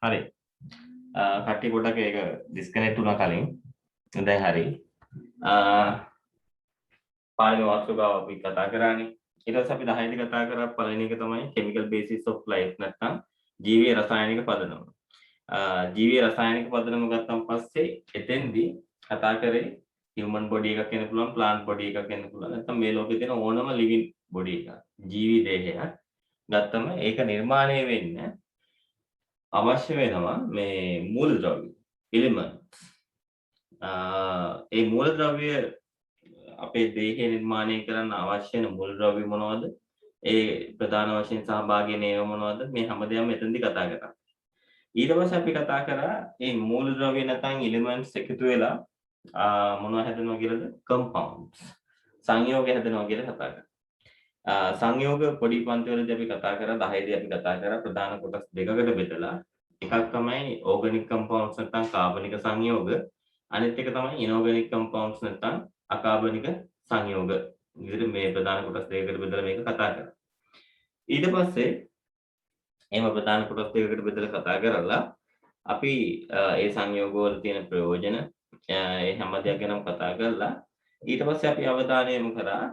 හරි. කට්ටිය පොඩ්ඩක් ඒක ඩිස්කනෙක්ට් වුණා කලින්. දැන් හරි. පාළි වාස්තුකාව අපි කතා කරානේ. ඊට පස්සේ අපි 10 දී කතා කරා පළවෙනි එක තමයි chemical basis of life නැත්නම් ජීවීය රසායනික පදනම. ජීවීය රසායනික පදනම ගත්තන් පස්සේ එතෙන්දී කතා කරේ human body එකක් වෙන්න පුළුවන්, plant body එකක් වෙන්න පුළුවන්. නැත්නම් මේ ලෝකේ තියෙන ඕනම living body එකක්, ජීවි දේහයක් ගත්තම ඒක නිර්මාණය වෙන්න අවශ්‍ය වෙනවා මේ මූලද්‍රව්‍ය elements. ඒ මූලද්‍රව්‍ය අපේ දේහය නිර්මාණය කරන්න අවශ්‍ය වෙන මූලද්‍රව්‍ය මොනවද? ඒ ප්‍රධාන වශයෙන් සහභාගී වෙන ඒවා මොනවද? මේ හැමදේම මෙතනදී කතා කරා. ඊට පස්සේ අපි කතා කරා මේ මූලද්‍රව්‍ය නැත්නම් elements එකතු වෙලා මොනවද හැදෙනවා කියලාද? compounds. සංයෝග හැදෙනවා කියලා කතා කරා. සංයෝග පොඩි පන්ති වලදී අපි කතා කරා 10 දී අපි කතා කරා ප්‍රධාන කොටස් දෙකකට බෙදලා එකක් තමයි organic compounds නැත්නම් කාබනික සංයෝග, අනිත් එක තමයි inorganic compounds නැත්නම් අකාබනික සංයෝග. විදිහට මේ ප්‍රධාන කොටස් දෙකකට බෙදලා මේක කතා කරා. ඊට පස්සේ එහෙම ප්‍රධාන කොටස් දෙකකට බෙදලා කතා කරලා අපි ඒ සංයෝග වල තියෙන ප්‍රයෝජන ඒ හැම දෙයක් ගැනම කතා කරලා ඊට පස්සේ අපි අවධානය යොමු කරා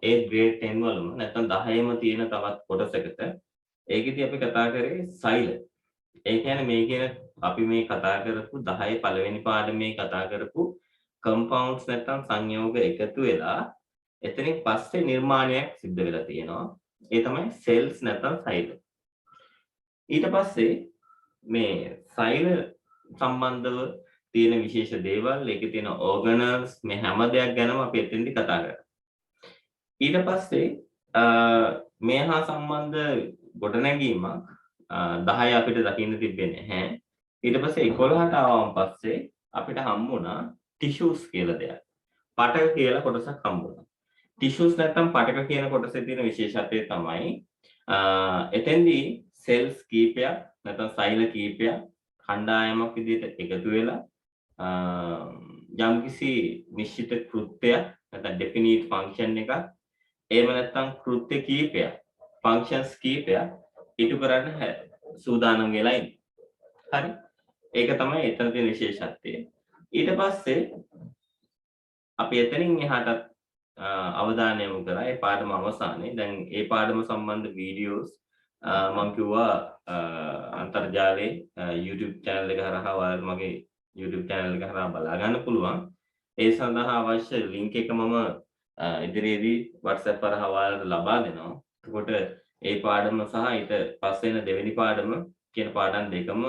ඒ grade 10 වලම නැත්නම් 10ෙම තියෙන තවත් කොටසකට ඒකෙදී අපි කතා කරේ සෛල. ඒ කියන්නේ මේ කියන අපි මේ කතා කරපු 10 පළවෙනි පාඩමේ කතා කරපු compounds නැත්නම් සංයෝග එකතු වෙලා එතනින් පස්සේ නිර්මාණයක් සිද්ධ වෙලා තියෙනවා. ඒ තමයි cells නැත්නම් සෛල. ඊට පස්සේ මේ සෛල සම්බන්ධව තියෙන විශේෂ දේවල්, ඒකේ තියෙන organelles මේ හැම දෙයක් ගැනම අපි එතෙන්දී කතා කරා. ඊට පස්සේ මේ හා සම්බන්ධ ගොඩනැගීමක් 10 අපිට දකින්න තිබෙන්නේ නැහැ. ඊට පස්සේ 11ට ආවම පස්සේ අපිට හම්බුණා tissues කියලා දෙයක්. පටක කියලා කොටසක් හම්බුණා. tissues නැත්නම් පටක කියන කොටසේ තියෙන විශේෂත්වය තමයි එතෙන්දී cells කීපයක් නැත්නම් සෛල කීපයක් කණ්ඩායමක් විදිහට එකතු වෙලා යම්කිසි නිශ්චිත කෘත්‍යයක් නැත්නම් definite function එකක් එහෙම නැත්නම් කෘත්‍ය කීපයක් functions කීපයක් ඉටු කරන්න සූදානම් වෙලා ඉන්නේ. හරි. ඒක තමයි එතන තියෙන විශේෂත්වය. ඊට පස්සේ අපි එතනින් එහාට අවධානය යොමු කරා ඒ පාඩම අවසානයේ. දැන් ඒ පාඩම සම්බන්ධ වීඩියෝස් මම කිව්වා අන්තර්ජාලයේ YouTube channel එක හරහා ඔයාලා මගේ YouTube channel එක හරහා බලා ගන්න පුළුවන්. ඒ සඳහා අවශ්‍ය link එක මම ඉදිරියේදී WhatsApp හරහා ඔයාලට ලබා දෙනවා. එතකොට ඒ පාඩම සහ ඊට පස්සේ එන දෙවෙනි පාඩම කියන පාඩම් දෙකම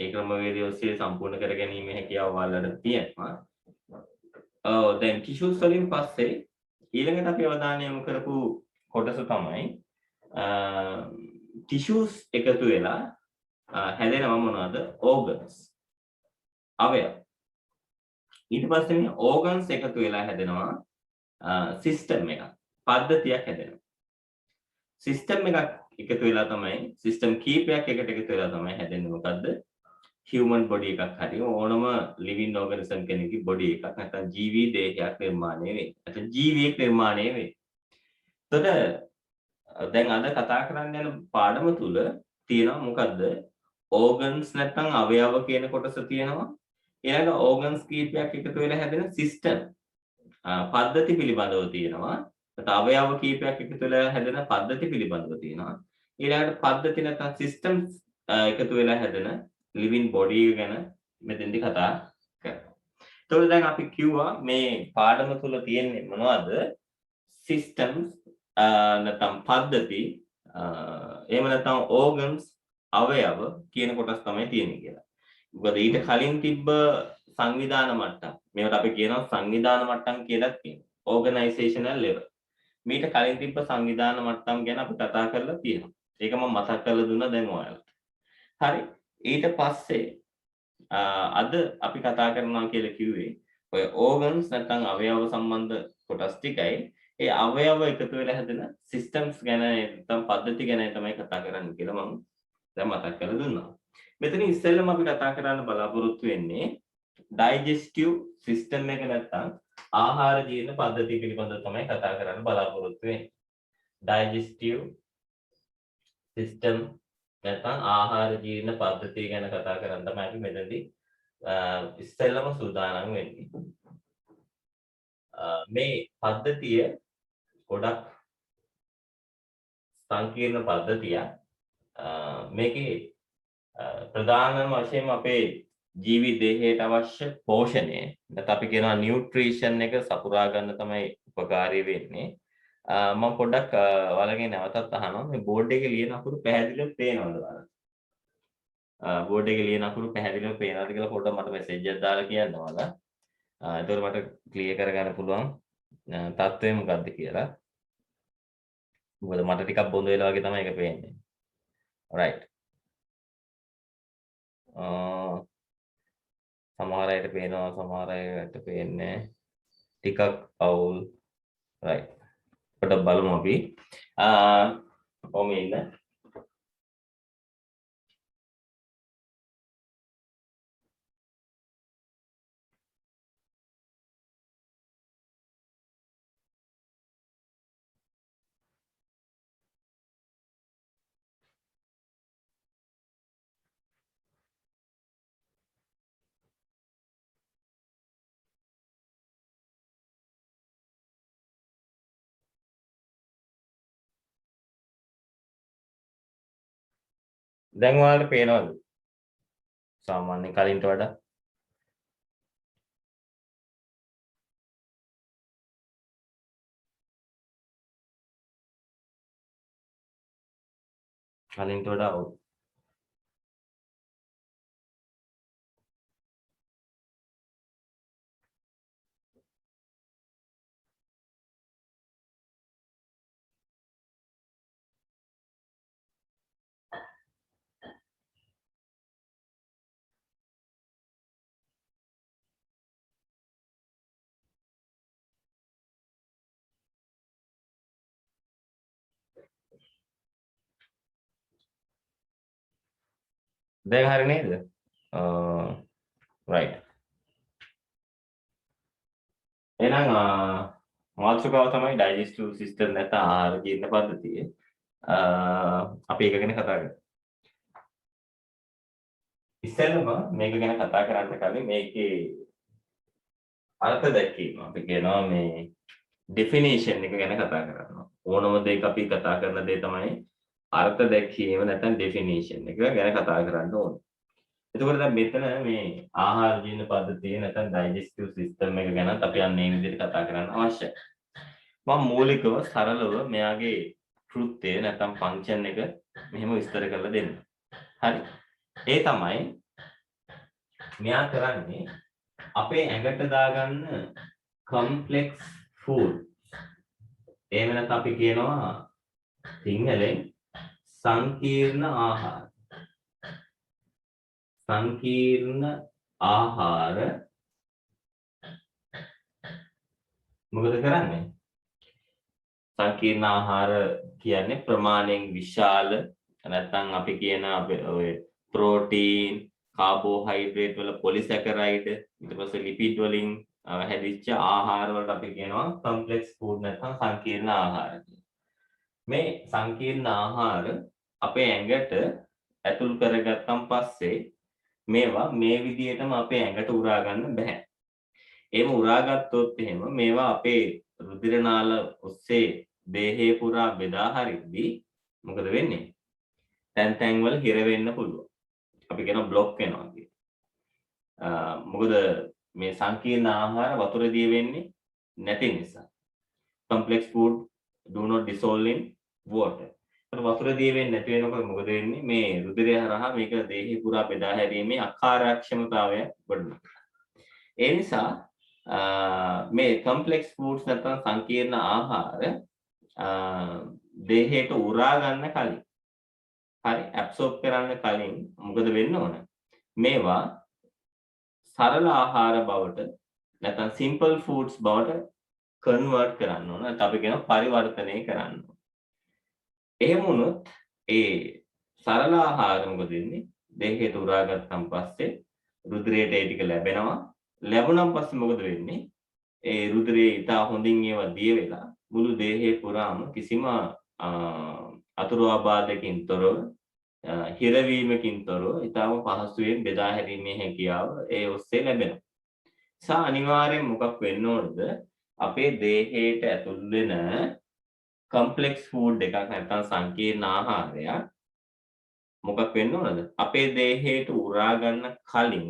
ඒ ක්‍රමවේදය ඔස්සේ සම්පූර්ණ කර ගැනීම හැකියාව ඔයාලට තියෙනවා. දැන් tissues වලින් පස්සේ ඊළඟට අපි අවධානය යොමු කරපු කොටස තමයි tissues එකතු වෙලා හැදෙනව මොනවද? organs. අවයව. ඊට පස්සේ මේ organs එකතු වෙලා හැදෙනවා system එකක්. පද්ධතියක් හැදෙනවා. system එකක් එකතු වෙලා තමයි system කීපයක් එකට එකතු වෙලා තමයි හැදෙන්නේ මොකද්ද? human body එකක් හරි ඕනම living organism කෙනෙකුගේ body එකක් නැත්නම් ජීවී දේහයක් නිර්මාණය වෙන්නේ. නැත්නම් ජීවියෙක් නිර්මාණය වෙන්නේ. එතකොට දැන් අද කතා කරන්න යන පාඩම තුල තියෙනවා මොකද්ද? organs නැත්නම් අවයව කියන කොටස තියෙනවා. ඊළඟ organs කීපයක් එකතු වෙලා හැදෙන system පද්ධති පිළිබඳව තියෙනවා. අවයව කීපයක් එකතු වෙලා හැදෙන පද්ධති පිළිබඳව තියෙනවා. ඊළඟට පද්ධති නැත්නම් systems එකතු වෙලා හැදෙන living body ගැන මෙතෙන්දි කතා කරනවා. එතකොට දැන් අපි කිව්වා මේ පාඩම තුල තියෙන්නේ මොනවද? systems නැත්නම් පද්ධති එහෙම නැත්නම් organs අවයව කියන කොටස් තමයි තියෙන්නේ කියලා. මොකද ඊට කලින් තිබ්බ සංවිධාන මට්ටම් මේවට අපි කියනවා සංවිධාන මට්ටම් කියලා කියනවා. organizational level. මීට කලින් තිබ්බ සංවිධාන මට්ටම් ගැන අපි කතා කරලා තියෙනවා. ඒක මම මතක් කරලා දුන්නා දැන් ඔයාලට. හරි. ඊට පස්සේ අද අපි කතා කරනවා කියලා කිව්වේ ඔය ඕගන්ස් නැත්නම් අවයව සම්බන්ධ කොටස් ටිකයි ඒ අවයව එකතු වෙලා හැදෙන සිස්ටම්ස් ගැන නැත්නම් පද්ධති ගැන තමයි කතා කරන්න කියලා මම දැන් මතක් කරලා දුන්නා. මෙතන ඉස්සෙල්ලම අපි කතා කරන්න බලාපොරොත්තු වෙන්නේ ඩයිජෙස්ටිව් සිස්ටම් එක නැත්නම් ආහාර ජීර්ණ පද්ධතිය පිළිබඳව තමයි කතා කරන්න බලාපොරොත්තු වෙන්නේ. ඩයිජෙස්ටිව් සිස්ටම් නැත්නම් ආහාර ජීර්ණ පද්ධතිය ගැන කතා කරන්න තමයි අපි මෙතනදී ඉස්සෙල්ලම සූදානම් වෙන්නේ. මේ පද්ධතිය ගොඩක් සංකීර්ණ පද්ධතියක්. මේකේ ප්‍රධානම වශයෙන් අපේ ජීවි දේහයට අවශ්‍ය පෝෂණය නැත්නම් අපි කියනවා නියුට්‍රිෂන් එක සපුරා ගන්න තමයි උපකාරී වෙන්නේ. මම පොඩ්ඩක් ඔයාලගෙන් නැවතත් අහනවා මේ බෝඩ් එකේ ලියන අකුරු පැහැදිලිව පේනවද ඔයාලට? බෝඩ් එකේ ලියන අකුරු පැහැදිලිව පේනවද කියලා පොඩ්ඩක් මට මෙසේජ් එකක් දාලා කියන්න ඔයාලා. එතකොට මට ක්ලියර් කරගන්න පුළුවන් තත්ත්වය මොකක්ද කියලා. මොකද මට ටිකක් බොඳ වෙලා වගේ තමයි ඒක පේන්නේ. right. සමහර අයට පේනවා සමහර අයට පේන්නේ ටිකක් අවුල්. right. පොඩ්ඩක් බලමු අපි. කොහොම ඉන්න. දැන් ඔයාලට පේනවද? සාමාන්‍ය කලින්ට වඩා අවුල්. දැන් හරි නේද? right. එහෙනම් මාතෘකාව තමයි ඩයිජෙස්ටිව් සිස්ටම් නැත්නම් ආහාර ජීර්ණ පද්ධතිය. අපි ඒක ගැන කතා කරමු. ඉස්සෙල්ලම මේක ගැන කතා කරන්න කලින් මේකේ අර්ථ දැක්වීම අපි කියනවා මේ ඩෙෆිනිෂන් එක ගැන කතා කරනවා. ඕනම දෙයක අපි කතා කරන දේ තමයි අර්ථ දැක්වීම නැත්නම් ඩෙෆිනිෂන් එක ගැන කතා කරන්න ඕනේ. එතකොට දැන් මෙතන මේ ආහාර ජීර්ණ පද්ධතිය නැත්නම් ඩයිජෙස්ටිව් සිස්ටම් එක ගැන අපි අන්නේ විදිහට කතා කරන්න අවශ්‍යයි. මම මූලිකව සරලව මෙයාගේ කෘත්‍යය නැත්නම් ෆන්ක්ෂන් එක මෙහෙම විස්තර කරලා දෙන්න. හරි. ඒ තමයි මෙයා කරන්නේ අපේ ඇඟට දාගන්න කොම්ප්ලෙක්ස් ෆුඩ්. එහෙම නැත්නම් අපි කියනවා සිංහලෙන් සංකීර්ණ ආහාර. සංකීර්ණ ආහාර මොකද කරන්නේ? සංකීර්ණ ආහාර කියන්නේ ප්‍රමාණයෙන් විශාල නැත්නම් අපි කියන ඔය ප්‍රෝටීන්, කාබෝහයිඩ්‍රේට් වල පොලිසැකරයිඩ් ඊට පස්සේ ලිපිඩ් වලින් හැදිච්ච ආහාර වලට අපි කියනවා කොම්ප්ලෙක්ස් ෆුඩ් නැත්නම් සංකීර්ණ ආහාර කියලා. මේ සංකීර්ණ ආහාර අපේ ඇඟට ඇතුල් කරගත්තන් පස්සේ මේවා මේ විදිහටම අපේ ඇඟට උරා ගන්න බෑ. එහෙම උරාගත්තොත් එහෙම මේවා අපේ රුධිර නාල ඔස්සේ දේහේ පුරා බෙදා හරිද්දී මොකද වෙන්නේ? තැන් තැන් වල හිර වෙන්න පුළුවන්. අපි කියන બ્લોක් වෙනවා කියලා. මොකද මේ සංකීර්ණ ආහාර වතුරදී වෙන්නේ නැති නිසා. complex food do not dissolve in water. වතුරදී වෙන්නේ නැති වෙනකොට මොකද වෙන්නේ? මේ රුධිරය හරහා මේක දේහේ පුරා බෙදා හැරීමේ අකාර්යක්ෂමතාවය ගොඩනගනවා. ඒ නිසා මේ complex foods නැත්නම් සංකීර්ණ ආහාර දේහයට උරා ගන්න කලින් හරි ඇබ්සෝබ් කරන්න කලින් මොකද වෙන්න ඕන? මේවා සරල ආහාර බවට නැත්නම් සිම්පල් ෆුඩ්ස් බවට කන්වර්ට් කරන්න ඕන. නැත්නම් අපි කියන පරිවර්තනය කරන්න ඕන. එහෙම වුණොත් ඒ සරල ආහාර මොකද වෙන්නේ? දේහයට උරා ගත්තන් පස්සේ රුධිරයට ඒ ටික ලැබෙනවා. ලැබුණන් පස්සේ මොකද වෙන්නේ? ඒ රුධිරයේ ඉතා හොඳින් ඒවා දිය වෙලා මුළු දේහේ පුරාම කිසිම අතුරු ආබාධයකින් තොරව හිරවීමකින් තොරව ඉතාම පහසුවෙන් බෙදා හැරීමේ හැකියාව ඒ ඔස්සේ ලැබෙනවා. අනිවාර්යෙන් මොකක් වෙන්න ඕනද? අපේ දේහයට ඇතුල් වෙන කම්ප්ලෙක්ස් ෆුඩ් එකක් නැත්නම් සංකීර්ණ ආහාරයක් මොකක් වෙන්න ඕනද? අපේ දේහයට උරා ගන්න කලින්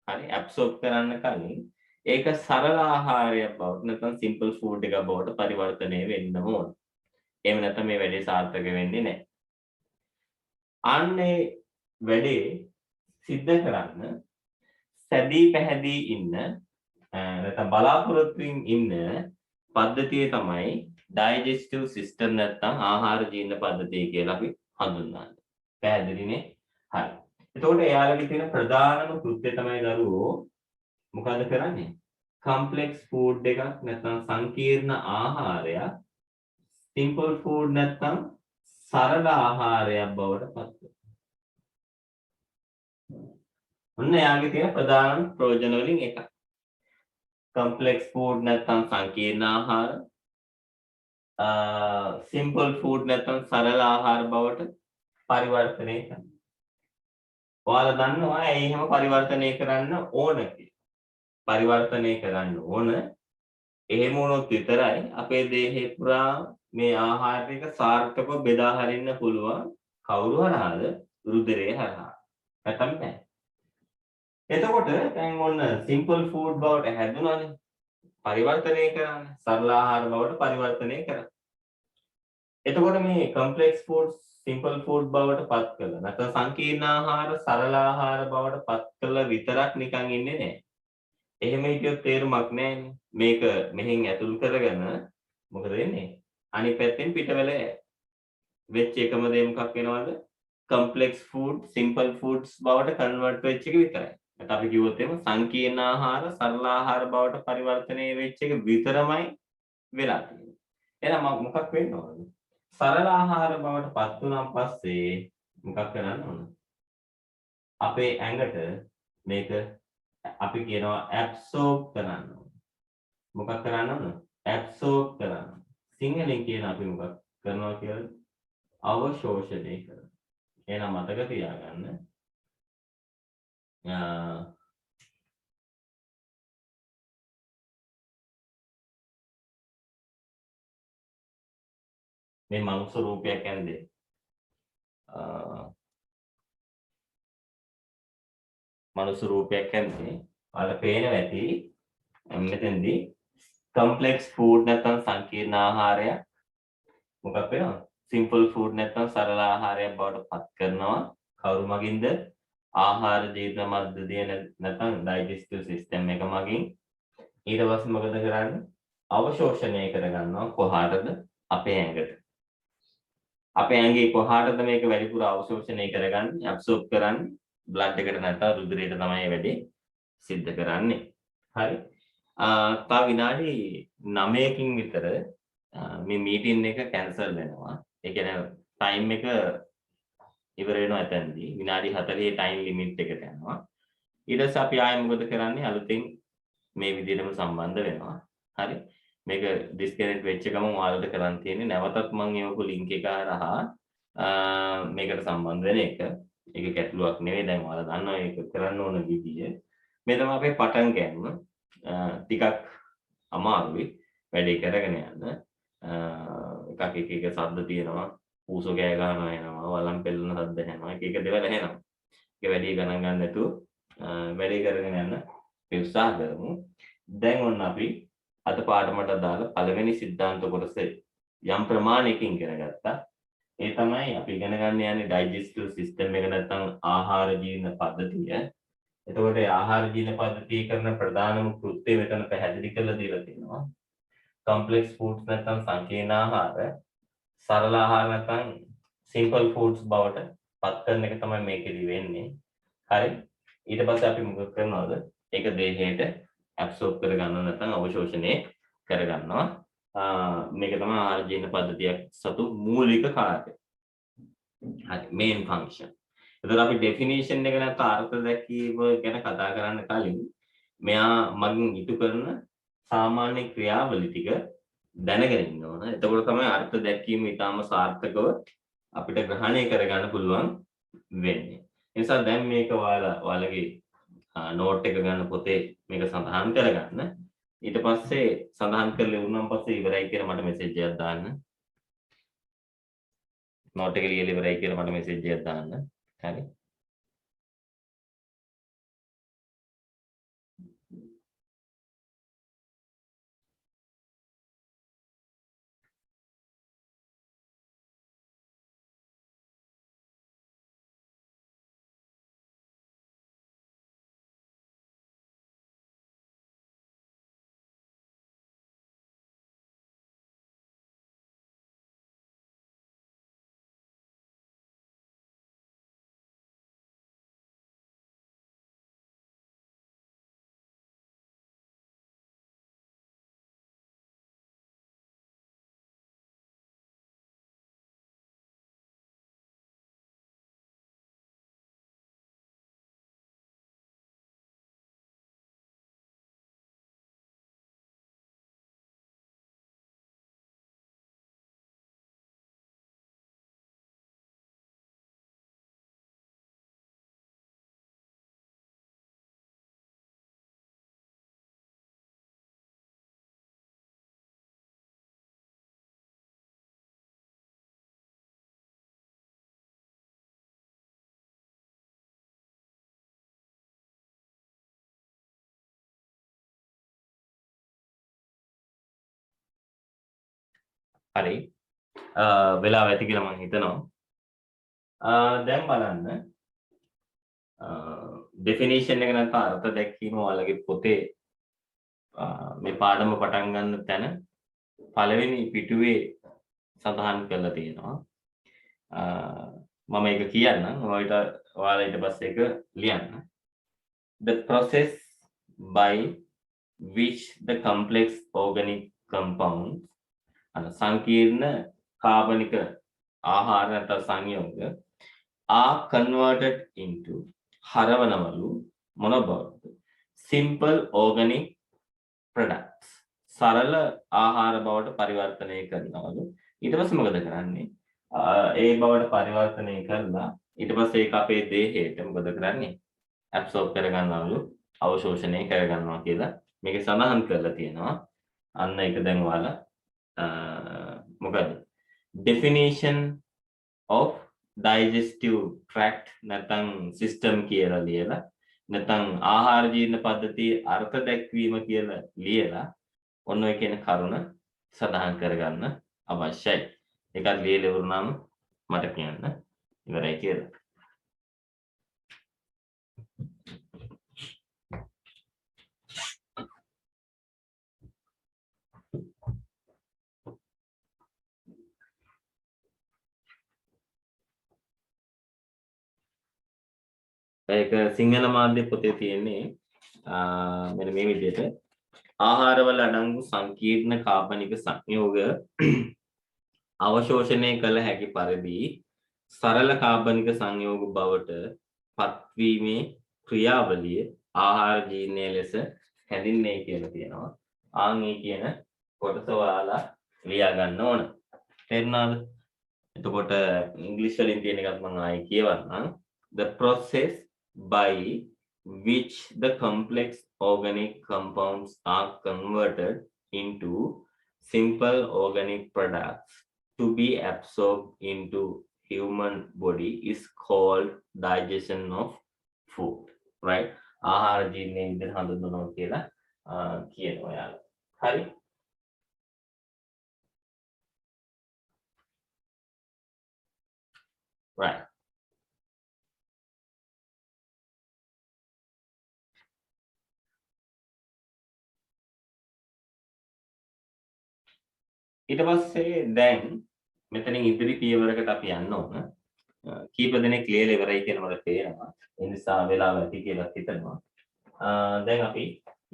හරි ඇබ්සෝබ් කරන්න කලින් ඒක සරල ආහාරයක් බවට නැත්නම් සිම්පල් ෆුඩ් එකක් බවට පරිවර්තනය වෙන්න ඕන. එහෙම නැත්නම් මේ වැඩේ සාර්ථක වෙන්නේ නැහැ. අන්නේ වැඩේ සිද්ධ කරන්න සැදී පැහැදී ඉන්න නැත්නම් බලාපොරොත්තුෙන් ඉන්න පද්ධතිය තමයි ඩයිජෙස්ටිව් සිස්ටම් නැත්නම් ආහාර ජීර්ණ පද්ධතිය කියලා අපි හඳුන්වන්නේ. පැහැදිලිනේ? හරි. එතකොට එයාලගේ තියෙන ප්‍රධානම කෘත්‍යය තමයි දරුවෝ මොකද කරන්නේ? කම්ප්ලෙක්ස් ෆුඩ් එකක් නැත්නම් සංකීර්ණ ආහාරයක් සිම්පල් ෆුඩ් නැත්නම් සරල ආහාරයක් බවට පත් කරනවා. ඔන්න එයාගේ තියෙන ප්‍රධාන ප්‍රයෝජන වලින් එකක්. කම්ප්ලෙක්ස් ෆුඩ් නැත්නම් සංකීර්ණ ආහාර සිම්පල් ෆුඩ් නැත්නම් සරල ආහාර බවට පරිවර්තනය කරනවා. ඔයාලා දන්නවා ඇයි එහෙම පරිවර්තනය කරන්න ඕන කියලා. පරිවර්තනය කරන්න ඕන. එහෙම වුණොත් විතරයි අපේ දේහේ පුරා මේ ආහාර ටික සාර්ථකව බෙදා හරින්න පුළුවන්. කවුරු හරහාද? රුධිරය හරහා. නැත්නම් නෑ. එතකොට දැන් ඔන්න සිම්පල් ෆුඩ් බවට හැදුනානේ. පරිවර්තනය කරන්න. සරල ආහාර බවට පරිවර්තනය කරන්න. එතකොට මේ කම්ප්ලෙක්ස් ෆුඩ්ස් සිම්පල් ෆුඩ් බවට පත් කළා. නැත්නම් සංකීර්ණ ආහාර සරල ආහාර බවට පත් කළා විතරක් නිකන් ඉන්නේ නැහැ. එහෙම හිටියොත් තේරුමක් නැහැ. මේක මෙහෙන් ඇතුල් කරගෙන මොකද වෙන්නේ? අනිත් පැත්තෙන් පිටවල වෙච්ච එකම දේ මොකක් වෙනවද? කම්ප්ලෙක්ස් ෆුඩ් සිම්පල් ෆුඩ්ස් බවට කන්වර්ට් වෙච්ච එක විතරයි. නැත්නම් අපි කිව්වොත් එහෙම සංකීර්ණ ආහාර සරල ආහාර බවට පරිවර්තනය වෙච්ච එක විතරමයි වෙලා තියෙන්නේ. එහෙනම් මොකක් වෙන්න ඕනද? සරල ආහාර බවට පත් වුණාන් පස්සේ මොකක් කරන්න ඕන? අපේ ඇඟට මේක අපි කියනවා ඇබ්සෝබ් කරන්න ඕන. මොකක් කරන්න ඕන? ඇබ්සෝබ් කරන්න. සිංහලෙන් කියන අපි මොකක් කරනවා කියලා? අවශෝෂණය කරනවා. එහෙනම් මතක තියාගන්න. මේ මනුස්ස රූපයක් ඇන්දේ මනුස්ස රූපයක් ඇන්දේ ඔයාලට පේනවා ඇති මෙතෙන්දී කම්ප්ලෙක්ස් ෆුඩ් නැත්නම් සංකීර්ණ ආහාරය මොකක් වෙනවද? සිම්පල් ෆුඩ් නැත්නම් සරල ආහාරයක් බවට පත් කරනවා. කවුරු මගින්ද? ආහාර ජීර්ණ මද්දදිය නැත්නම් ඩයිජෙස්ටිව් සිස්ටම් එක මගින්. ඊට පස්සේ මොකද කරන්නේ? අවශෝෂණය කරගන්නවා. කොහාටද? අපේ ඇඟට. අපේ ඇඟේ කොහාටද මේක වැඩිපුර අවශෝෂණය කරගන්නේ? ඇබ්සෝබ් කරන්නේ බ්ලඩ් එකට නැත්නම් රුධිරයට තමයි වැඩේ සිද්ධ කරන්නේ. හරි. තව විනාඩි 9කින් විතර මේ මීටින් එක කැන්සල් වෙනවා. ඒ කියන්නේ ටයිම් එක ඉවර වෙනවා එතනදී. විනාඩි 40 ටයිම් ලිමිට් එකට යනවා. ඊට පස්සේ අපි ආයෙ මොකද කරන්නේ? අලුතින් මේ විදිහටම සම්බන්ධ වෙනවා. හරි. මේක ඩිස්කනෙක්ට් වෙච්ච ගමන් ඔයාලට කරන් තියෙන්නේ නැවතත් මම එවපු ලින්ක් එක හරහා මේකට සම්බන්ධ වෙන එක. ඒක ගැටලුවක් නෙවෙයි. දැන් ඔයාලා දන්නවා ඒක කරන්න ඕන විදිය. මේ තමයි අපේ පටන් ගැනීම. ටිකක් අමාරුයි වැඩේ කරගෙන යන්න. එකක් එක සද්ද තියෙනවා. පූසෝ ගෑ ගන්නවා එනවා. වලම් පෙල්ලන සද්ද එනවා. එක දේවල් එනවා. ඒක වැඩි ගණන් ගන්න නැතුව වැඩේ කරගෙන යන්න අපි උත්සාහ කරමු. දැන් ඔන්න අපි අද පාඩමට දාලා පළවෙනි සිද්ධාන්ත කොටස යම් ප්‍රමාණයකින් ඉගෙන ගත්තා. ඒ තමයි අපි ඉගෙන ගන්න යන්නේ ඩයිජෙස්ටිව් සිස්ටම් එක නැත්නම් ආහාර ජීර්ණ පද්ධතිය. එතකොට ආහාර ජීර්ණ පද්ධතිය කරන ප්‍රධානම කෘත්‍යය මෙතන පැහැදිලි කරලා දීලා තියෙනවා. complex foods නැත්නම් සංකීර්ණ ආහාර සරල ආහාර නැත්නම් simple foods බවට පත් කරන එක තමයි මේකෙදි වෙන්නේ. හරි. ඊට පස්සේ අපි මොකද කරනවද? ඒක දේහයට absorb කරගන්නව නැත්නම් අවශෝෂණය කරගන්නවා. මේක තමයි ආහාර ජීර්ණ පද්ධතියක් සතු මූලික කාර්යය. හරි main function. එතකොට අපි definition එක නැත්නම් අර්ථ දැක්වීම ගැන කතා කරන්න කලින් මෙයා මගින් ඉටු කරන සාමාන්‍ය ක්‍රියාවලි ටික දැනගෙන ඉන්න ඕන. එතකොට තමයි අර්ථ දැක්වීම ඊටාම සාර්ථකව අපිට ග්‍රහණය කරගන්න පුළුවන් වෙන්නේ. ඒ නිසා දැන් මේක ඔයාලගේ නෝට් එක ගන්න පොතේ මේක සඳහන් කරගන්න. ඊට පස්සේ සඳහන් කරලා ඉවරනම් පස්සේ ඉවරයි කියලා මට මෙසේජ් එකක් දාන්න. නෝට් එක ලියලා ඉවරයි කියලා මට මෙසේජ් එකක් දාන්න. හරි. හරි. වෙලාව ඇති කියලා මම හිතනවා. දැන් බලන්න definition එක නැත්නම් අර්ථ දැක්වීම ඔයාලගේ පොතේ මේ පාඩම පටන් ගන්න තැන පළවෙනි පිටුවේ සඳහන් කරලා තියෙනවා. මම ඒක කියන්නම්. ඔයාලා ඊට පස්සේ ඒක ලියන්න. The process by which the complex organic compounds සංකීර්ණ කාබනික ආහාර නැත්නම් සංයෝග are converted into හරවනවලු මොන බවද? simple organic products සරල ආහාර බවට පරිවර්තනය කරනවලු. ඊට පස්සේ මොකද කරන්නේ? ඒ බවට පරිවර්තනය කරලා ඊට පස්සේ ඒක අපේ දේහයට මොකද කරන්නේ? absorb කරගන්නවලු, අවශෝෂණය කරගන්නවා කියලා මේක සඳහන් කරලා තියෙනවා. අන්න ඒක දැන් ඔයාලා මොකද definition of digestive tract නැත්නම් system කියලා ලියලා නැත්නම් ආහාර ජීර්ණ පද්ධතියේ අර්ථ දැක්වීම කියලා ලියලා ඔන්න ඔය කියන කරුණ සඳහන් කරගන්න අවශ්‍යයි. ඒකත් ලියලා ඉවරනම මට කියන්න ඉවරයි කියලා. ඒක සිංහල මාධ්‍ය පොතේ තියෙන්නේ මෙන්න මේ විදිහට ආහාරවල අඩංගු සංකීර්ණ කාබනික සංයෝග අවශෝෂණය කළ හැකි පරිදි සරල කාබනික සංයෝග බවට පත්වීමේ ක්‍රියාවලිය ආහාර ජීර්ණය ලෙස හැඳින්වෙයි කියලා තියෙනවා. ආන් මේ කියන කොටස ඔයාලා ලියා ගන්න ඕන. තේරුණාද? එතකොට ඉංග්‍රීසි වලින් තියෙන එකත් මම ආයෙ කියවන්නම්. The process by which the complex organic compounds are converted into simple organic products to be absorbed into human body is called digestion of food, right? ආහාර ජීර්ණය විදිහට හඳුන්වනවා කියලා කියනවා යාළුවා. හරි? right. ඊට පස්සේ දැන් මෙතනින් ඉදිරි පියවරකට අපි යන්න ඕන. කීප දෙනෙක් ක්ලියර් ඉවරයි කියන මට පේනවා. ඒ නිසා වෙලාව ඇති කියලා හිතනවා. දැන් අපි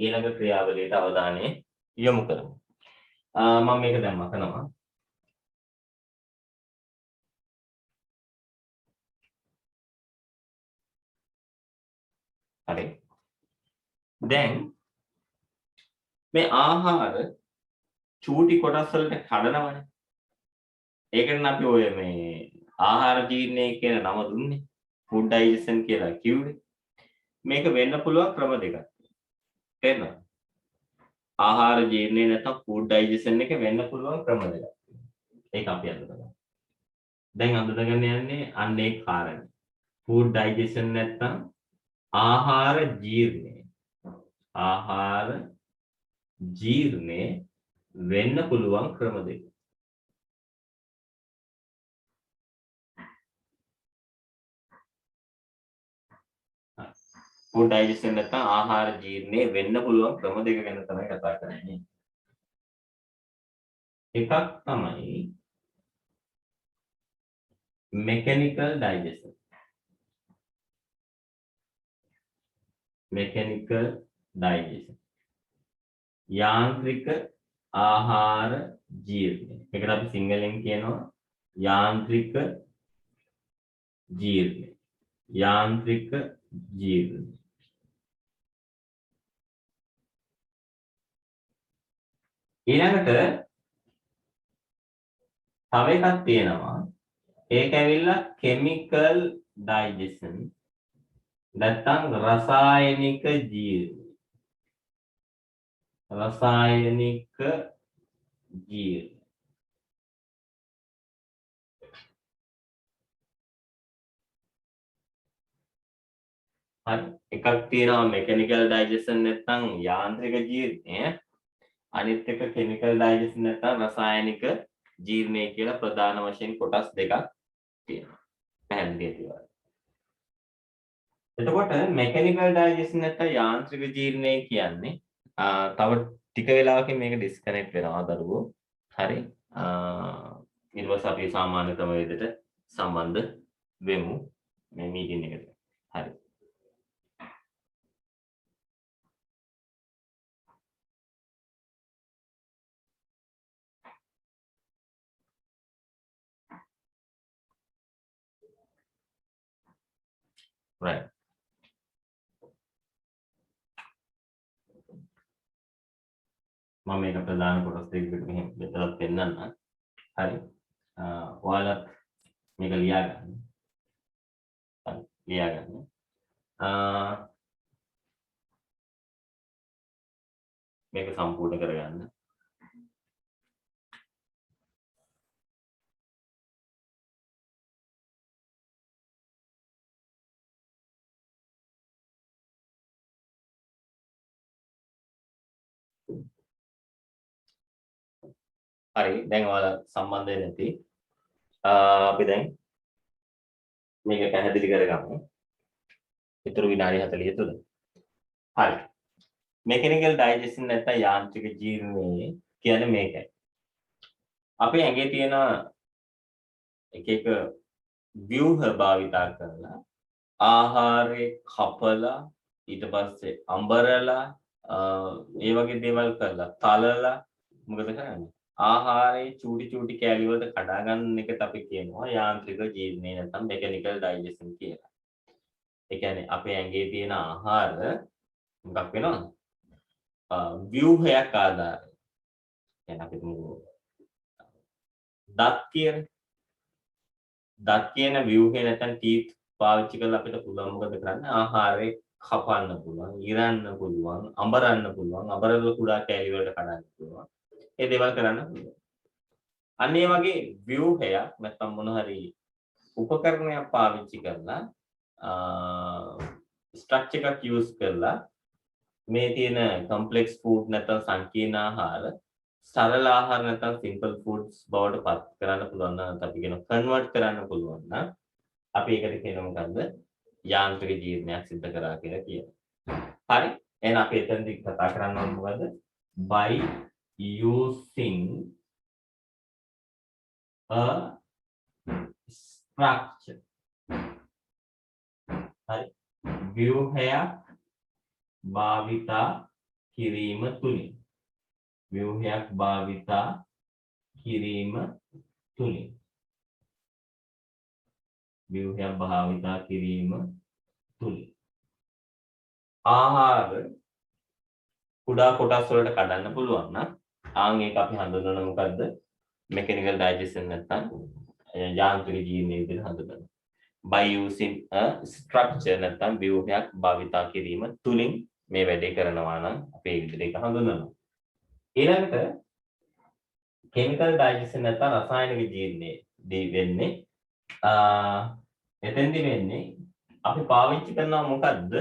ඊළඟ ක්‍රියාවලියට අවධානය යොමු කරමු. මම මේක දැන් මතනවා. හරි. දැන් මේ ආහාර චූටි කොටස් වලට කඩනවනේ. ඒකට අපි ඔය මේ ආහාර ජීර්ණය කියන නම දුන්නේ. ෆුඩ් ඩයිජෙෂන් කියලා කිව්වේ. මේක වෙන්න පුළුවන් ක්‍රම දෙකක්. තේරෙනවද? ආහාර ජීර්ණය නැත්නම් ෆුඩ් ඩයිජෙෂන් එක වෙන්න පුළුවන් ක්‍රම දෙකක්. ඒක අපි අඳුරගන්න. දැන් අඳුරගන්න යන්නේ අන්නේ කාරණේ. ෆුඩ් ඩයිජෙෂන් නැත්නම් ආහාර ජීර්ණය. ආහාර ජීර්ණය වෙන්න පුළුවන් ක්‍රම දෙක. ෆුඩ් ඩයිජෙෂන් නැත්නම් ආහාර ජීර්ණය වෙන්න පුළුවන් ක්‍රම දෙක ගැන තමයි කතා කරන්නේ. එකක් තමයි mechanical digestion. mechanical digestion. යාන්ත්‍රික ආහාර ජීර්ණය. මේකට අපි සිංහලෙන් කියනවා යාන්ත්‍රික ජීර්ණය. යාන්ත්‍රික ජීර්ණය. ඊළඟට තව එකක් තියෙනවා. ඒක ඇවිල්ලා chemical digestion. නැත්නම් රසායනික ජීර්ණය. රසායනික ජීර්ණය. හරි. එකක් තියෙනවා mechanical digestion නැත්නම් යාන්ත්‍රික ජීර්ණය. අනිත් එක chemical digestion නැත්නම් රසායනික ජීර්ණය කියලා ප්‍රධාන වශයෙන් කොටස් දෙකක් තියෙනවා. පැහැදිලි කියලා. එතකොට mechanical digestion නැත්නම් යාන්ත්‍රික ජීර්ණය කියන්නේ තව ටික වෙලාවකින් මේක ඩිස්කනෙක්ට් වෙනවා දරුවෝ. හරි. ඊට පස්සේ අපි සාමාන්‍ය ක්‍රමවේදයට සම්බන්ධ වෙමු මේ මීටින් එකට. හරි. right. මම මේක ප්‍රධාන කොටස් දෙකකට මෙහෙම බෙදලා පෙන්නන්න. හරි. ඔයාලත් මේක ලියා ගන්න. හරි. ලියා ගන්න. මේක සම්පූර්ණ කරගන්න. හරි. දැන් ඔයාලා සම්බන්ධ වෙන්නේ නැති. අපි දැන් මේක පැහැදිලි කරගමු. ඊටු විනාඩි 40 තුල. හරි. mechanical digestion නැත්නම් යාන්ත්‍රික ජීර්ණය කියන්නේ මේකයි. අපේ ඇඟේ තියෙන එක එක ව්‍යුහ භාවිතා කරලා ආහාරේ කපලා ඊට පස්සේ අඹරලා ඒ වගේ දේවල් කරලා තලලා මොකද කරන්නේ? ආහාරයේ චූටි කෑලි වලට කඩා ගන්න එකට අපි කියනවා යාන්ත්‍රික ජීර්ණය නැත්නම් mechanical digestion කියලා. ඒ කියන්නේ අපේ ඇඟේ තියෙන ආහාර මොකක් වෙනවද? ව්‍යුහයක් ආධාරයෙන්. يعني අපි දත් කියන ව්‍යුහේ නැත්නම් teeth පාවිච්චි කරලා අපිට පුළුවන් මොකද කරන්න? ආහාරේ කපන්න පුළුවන්, ඉරන්න පුළුවන්, අඹරන්න පුළුවන්, අඹරලා කුඩා කෑලි වලට කඩන්න පුළුවන්. ඒ දේවල් කරන්න පුළුවන්. අන්න ඒ වගේ ව්‍යුහයක් නැත්නම් මොන හරි උපකරණයක් පාවිච්චි කරලා ස්ට්‍රක්චර් එකක් යූස් කරලා මේ තියෙන කොම්ප්ලෙක්ස් ෆුඩ් නැත්නම් සංකීර්ණ ආහාර සරල ආහාර නැත්නම් සිම්පල් ෆුඩ්ස් බවට පත් කරන්න පුළුවන් නම් අපි කියන කන්වර්ට් කරන්න පුළුවන් නම් අපි ඒකට කියනවා මොකද්ද? යාන්ත්‍රික ජීර්ණයක් සිද්ධ කරා කියලා කියනවා. හරි. එහෙනම් අපි එතනදී කතා කරන්න ඕනේ මොකද්ද? by using a structure. හරි. ව්‍යුහයක් භාවිතා කිරීම තුලින්. ව්‍යුහයක් භාවිතා කිරීම තුලින්. ව්‍යුහයක් භාවිතා කිරීම තුලින්. ආහාර කුඩා කොටස් වලට කඩන්න පුළුවන් නම් ආන් ඒක අපි හඳුන්වන මොකද්ද? mechanical digestion නැත්නම් යාන්ත්‍රික ජීර්ණය විදිහට හඳුන්වනවා. By using a structure නැත්නම් ව්‍යුහයක් භාවිතා කිරීම තුලින් මේ වැඩේ කරනවා නම් අපි ඒ විදිහට ඒක හඳුන්වනවා. ඊළඟට chemical digestion නැත්නම් රසායනික ජීර්ණය වෙන්නේ එතෙන්දි වෙන්නේ අපි පාවිච්චි කරනවා මොකද්ද?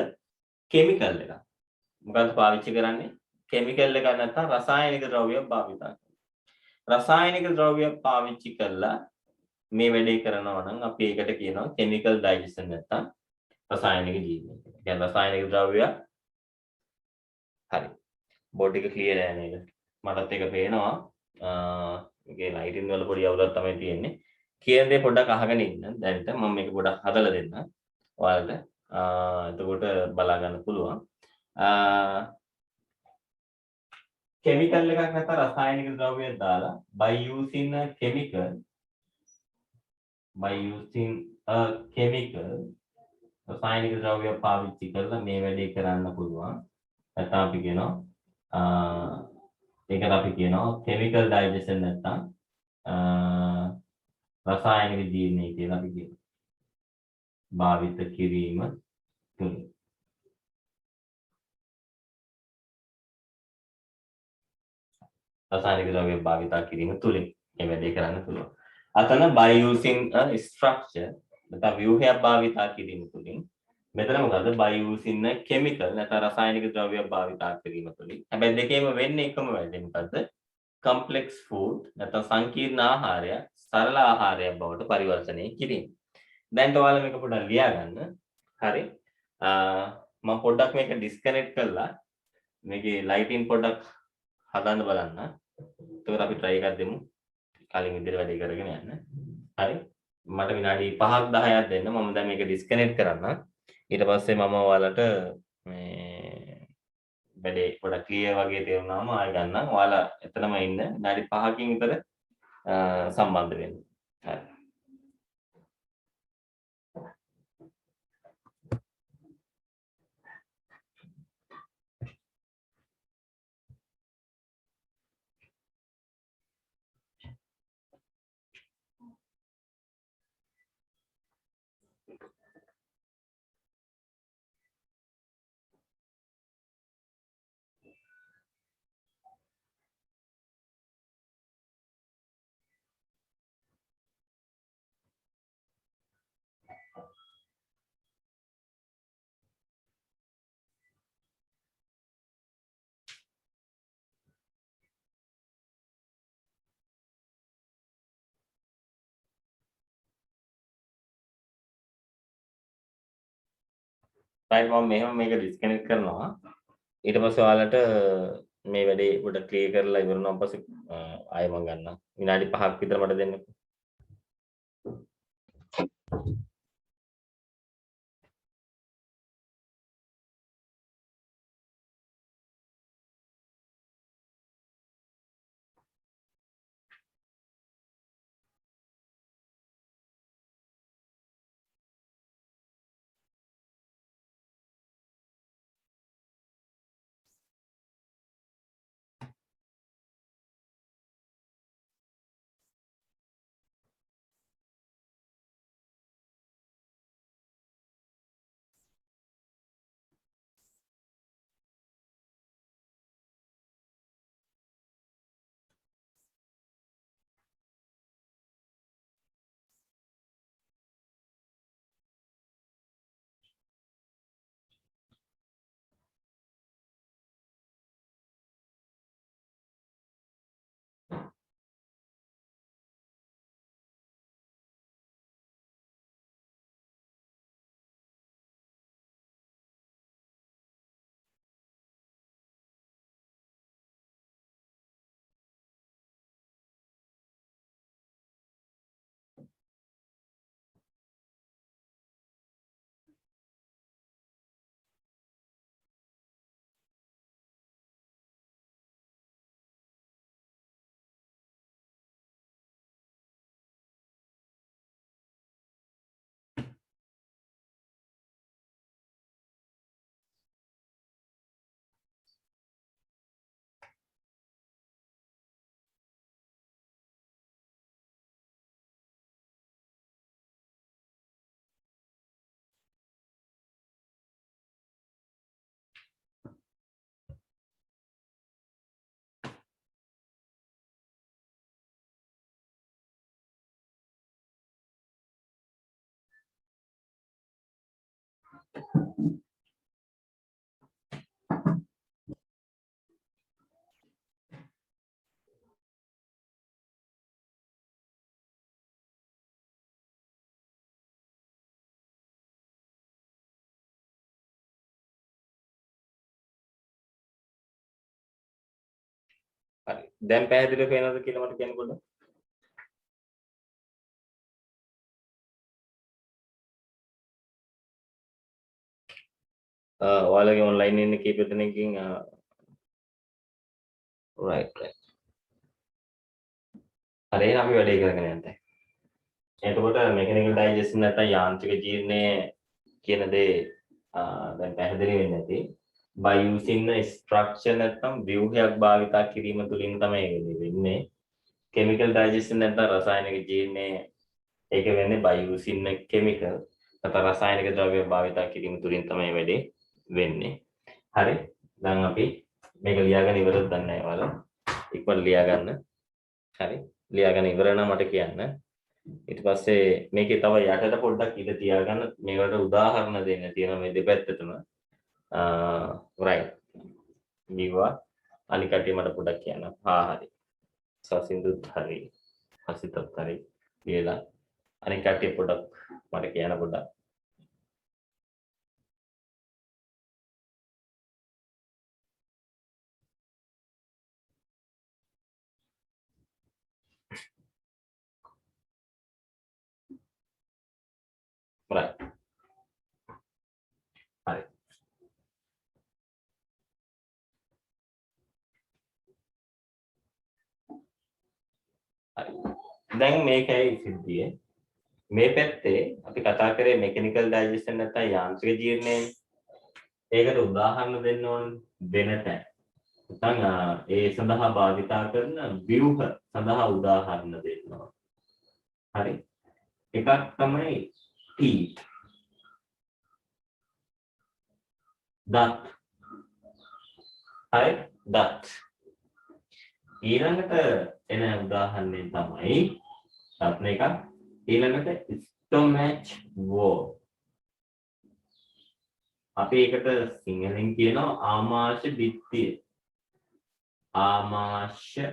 chemical එකක්. මොකද්ද පාවිච්චි කරන්නේ? chemical එකක් නැත්නම් රසායනික ද්‍රව්‍යයක් භාවිතා කරනවා. රසායනික ද්‍රව්‍යයක් පාවිච්චි කළා මේ වැඩේ කරනවා නම් අපි ඒකට කියනවා chemical digestion නැත්නම් රසායනික ජීර්ණය. ඒ කියන්නේ රසායනික ද්‍රව්‍ය හරි. බෝඩ් එක ක්ලියර් නෑ නේද? මටත් ඒක පේනවා. මේකේ ලයිටින් වල පොඩි අවුලක් තමයි තියෙන්නේ. කියන දේ පොඩ්ඩක් අහගෙන ඉන්න. දැන් මම මේක පොඩ්ඩක් හදලා දෙන්න. ඔයාලට එතකොට බලා ගන්න පුළුවන්. chemical එකක් නැත්නම් රසායනික ද්‍රව්‍යයක් දාලා by using a chemical රසායනික ද්‍රව්‍ය පාවිච්චි කරලා මේ වැඩේ කරන්න පුළුවන්. නැත්නම් අපි කියනවා ඒකට අපි කියනවා chemical digestion නැත්නම් රසායනික ජීර්ණය කියලා අපි කියනවා. භාවිත කිරීම තුලින්. රසායනික ද්‍රව්‍ය භාවිතා කිරීම තුලින් මේ වැඩේ කරන්න පුළුවන්. අතන by using a structure නැත්නම් ව්‍යුහයක් භාවිතා කිරීම තුලින් මෙතන මොකද්ද by using a chemical නැත්නම් රසායනික ද්‍රව්‍යයක් භාවිතා කිරීම තුලින් හැබැයි දෙකේම වෙන්නේ එකම වැඩේ මොකද්ද complex food නැත්නම් සංකීර්ණ ආහාරය සරල ආහාරයක් බවට පරිවර්තනය කිරීම. දැන් ඔයාලා මේක පොඩ්ඩක් ලියා ගන්න. හරි. මම පොඩ්ඩක් මේක ඩිස්කනෙක්ට් කරලා මේකේ ලයිටින් පොඩ්ඩක් හදන්න බලන්න. එතකොට අපි try එකක් දෙමු. කලින් විදිහට වැඩේ කරගෙන යන්න. හරි. මට විනාඩි 5ක් 10ක් දෙන්න. මම දැන් මේක ඩිස්කනෙක්ට් කරන්න. ඊට පස්සේ මම ඔයාලට මේ වැඩේ පොඩ්ඩක් ක්ලියර් වගේ තේරුණාම ආයෙ ගන්නම්. ඔයාලා එතනම ඉන්න. විනාඩි 5කින් විතර සම්බන්ධ වෙන්න. හරි. right මම මෙහෙම මේක ඩිස්කනෙක්ට් කරනවා. ඊට පස්සේ ඔයාලට මේ වැඩේ පොඩ්ඩක් ක්ලියර් කරලා ඉවරනාන් පස්සේ ආයෙ මම ගන්නම්. විනාඩි 5ක් විතර මට දෙන්නකෝ. හරි. දැන් පැහැදිලිව පේනවද කියලා මට කියන්න පොඩ්ඩක්. ඔයාලගේ ඔන්ලයින් ඉන්න කීප දෙනෙක්ගෙන් right. හරි එහෙනම් අපි වැඩේ කරගෙන යන්න. එතකොට මෙකැනිකල් ඩයිජෙස්ට් නැත්නම් යාන්ත්‍රික ජීර්ණය කියන දේ දැන් පැහැදිලි වෙන්නේ නැති. by using a structure නැත්නම් ව්‍යුහයක් භාවිතා කිරීම තුළින් තමයි ඒක වෙන්නේ. chemical digestion නැත්නම් රසායනික ජීර්ණය ඒක වෙන්නේ by using a chemical නැත්නම් රසායනික ද්‍රව්‍ය භාවිතා කිරීම තුළින් තමයි වැඩේ වෙන්නේ. හරි. දැන් අපි මේක ලියාගෙන ඉවරද දන්නේ නැහැ ඉක්මනට ලියා ගන්න. හරි. ලියාගෙන ඉවර නම් මට කියන්න. ඊට පස්සේ මේකේ තව යටට පොඩ්ඩක් ඉඳ තියාගන්න මේකට උදාහරණ දෙන්න තියෙනවා මේ දෙපැත්තටම. right. මේවා අනික කටිය මට පොඩ්ඩක් කියන්න. හරි. සසින්දුත් හරි. හසිතත් හරි කියලා අනික කටිය පොඩ්ඩක් මට කියන්න පොඩ්ඩක්. right. හරි. දැන් මේකයි සිද්ධිය. මේ පැත්තේ අපි කතා කරේ මෙකැනිකල් ඩයිජෙස්ට් නැත්නම් යාන්ත්‍රික ජීර්ණය. ඒකට උදාහරණ දෙන්න ඕනේ දෙන තැන. නැත්නම් ඒ සඳහා භාවිතා කරන ව්‍යුහ සඳහා උදාහරණ දෙන්න ඕනේ. හරි. එකක් තමයි teeth. දත්. හරි දත්. ඊළඟට එන උදාහරණය තමයි දත් එකක්. ඊළඟට stomach wall. අපි ඒකට සිංහලෙන් කියනවා ආමාශය බිත්තිය. ආමාශය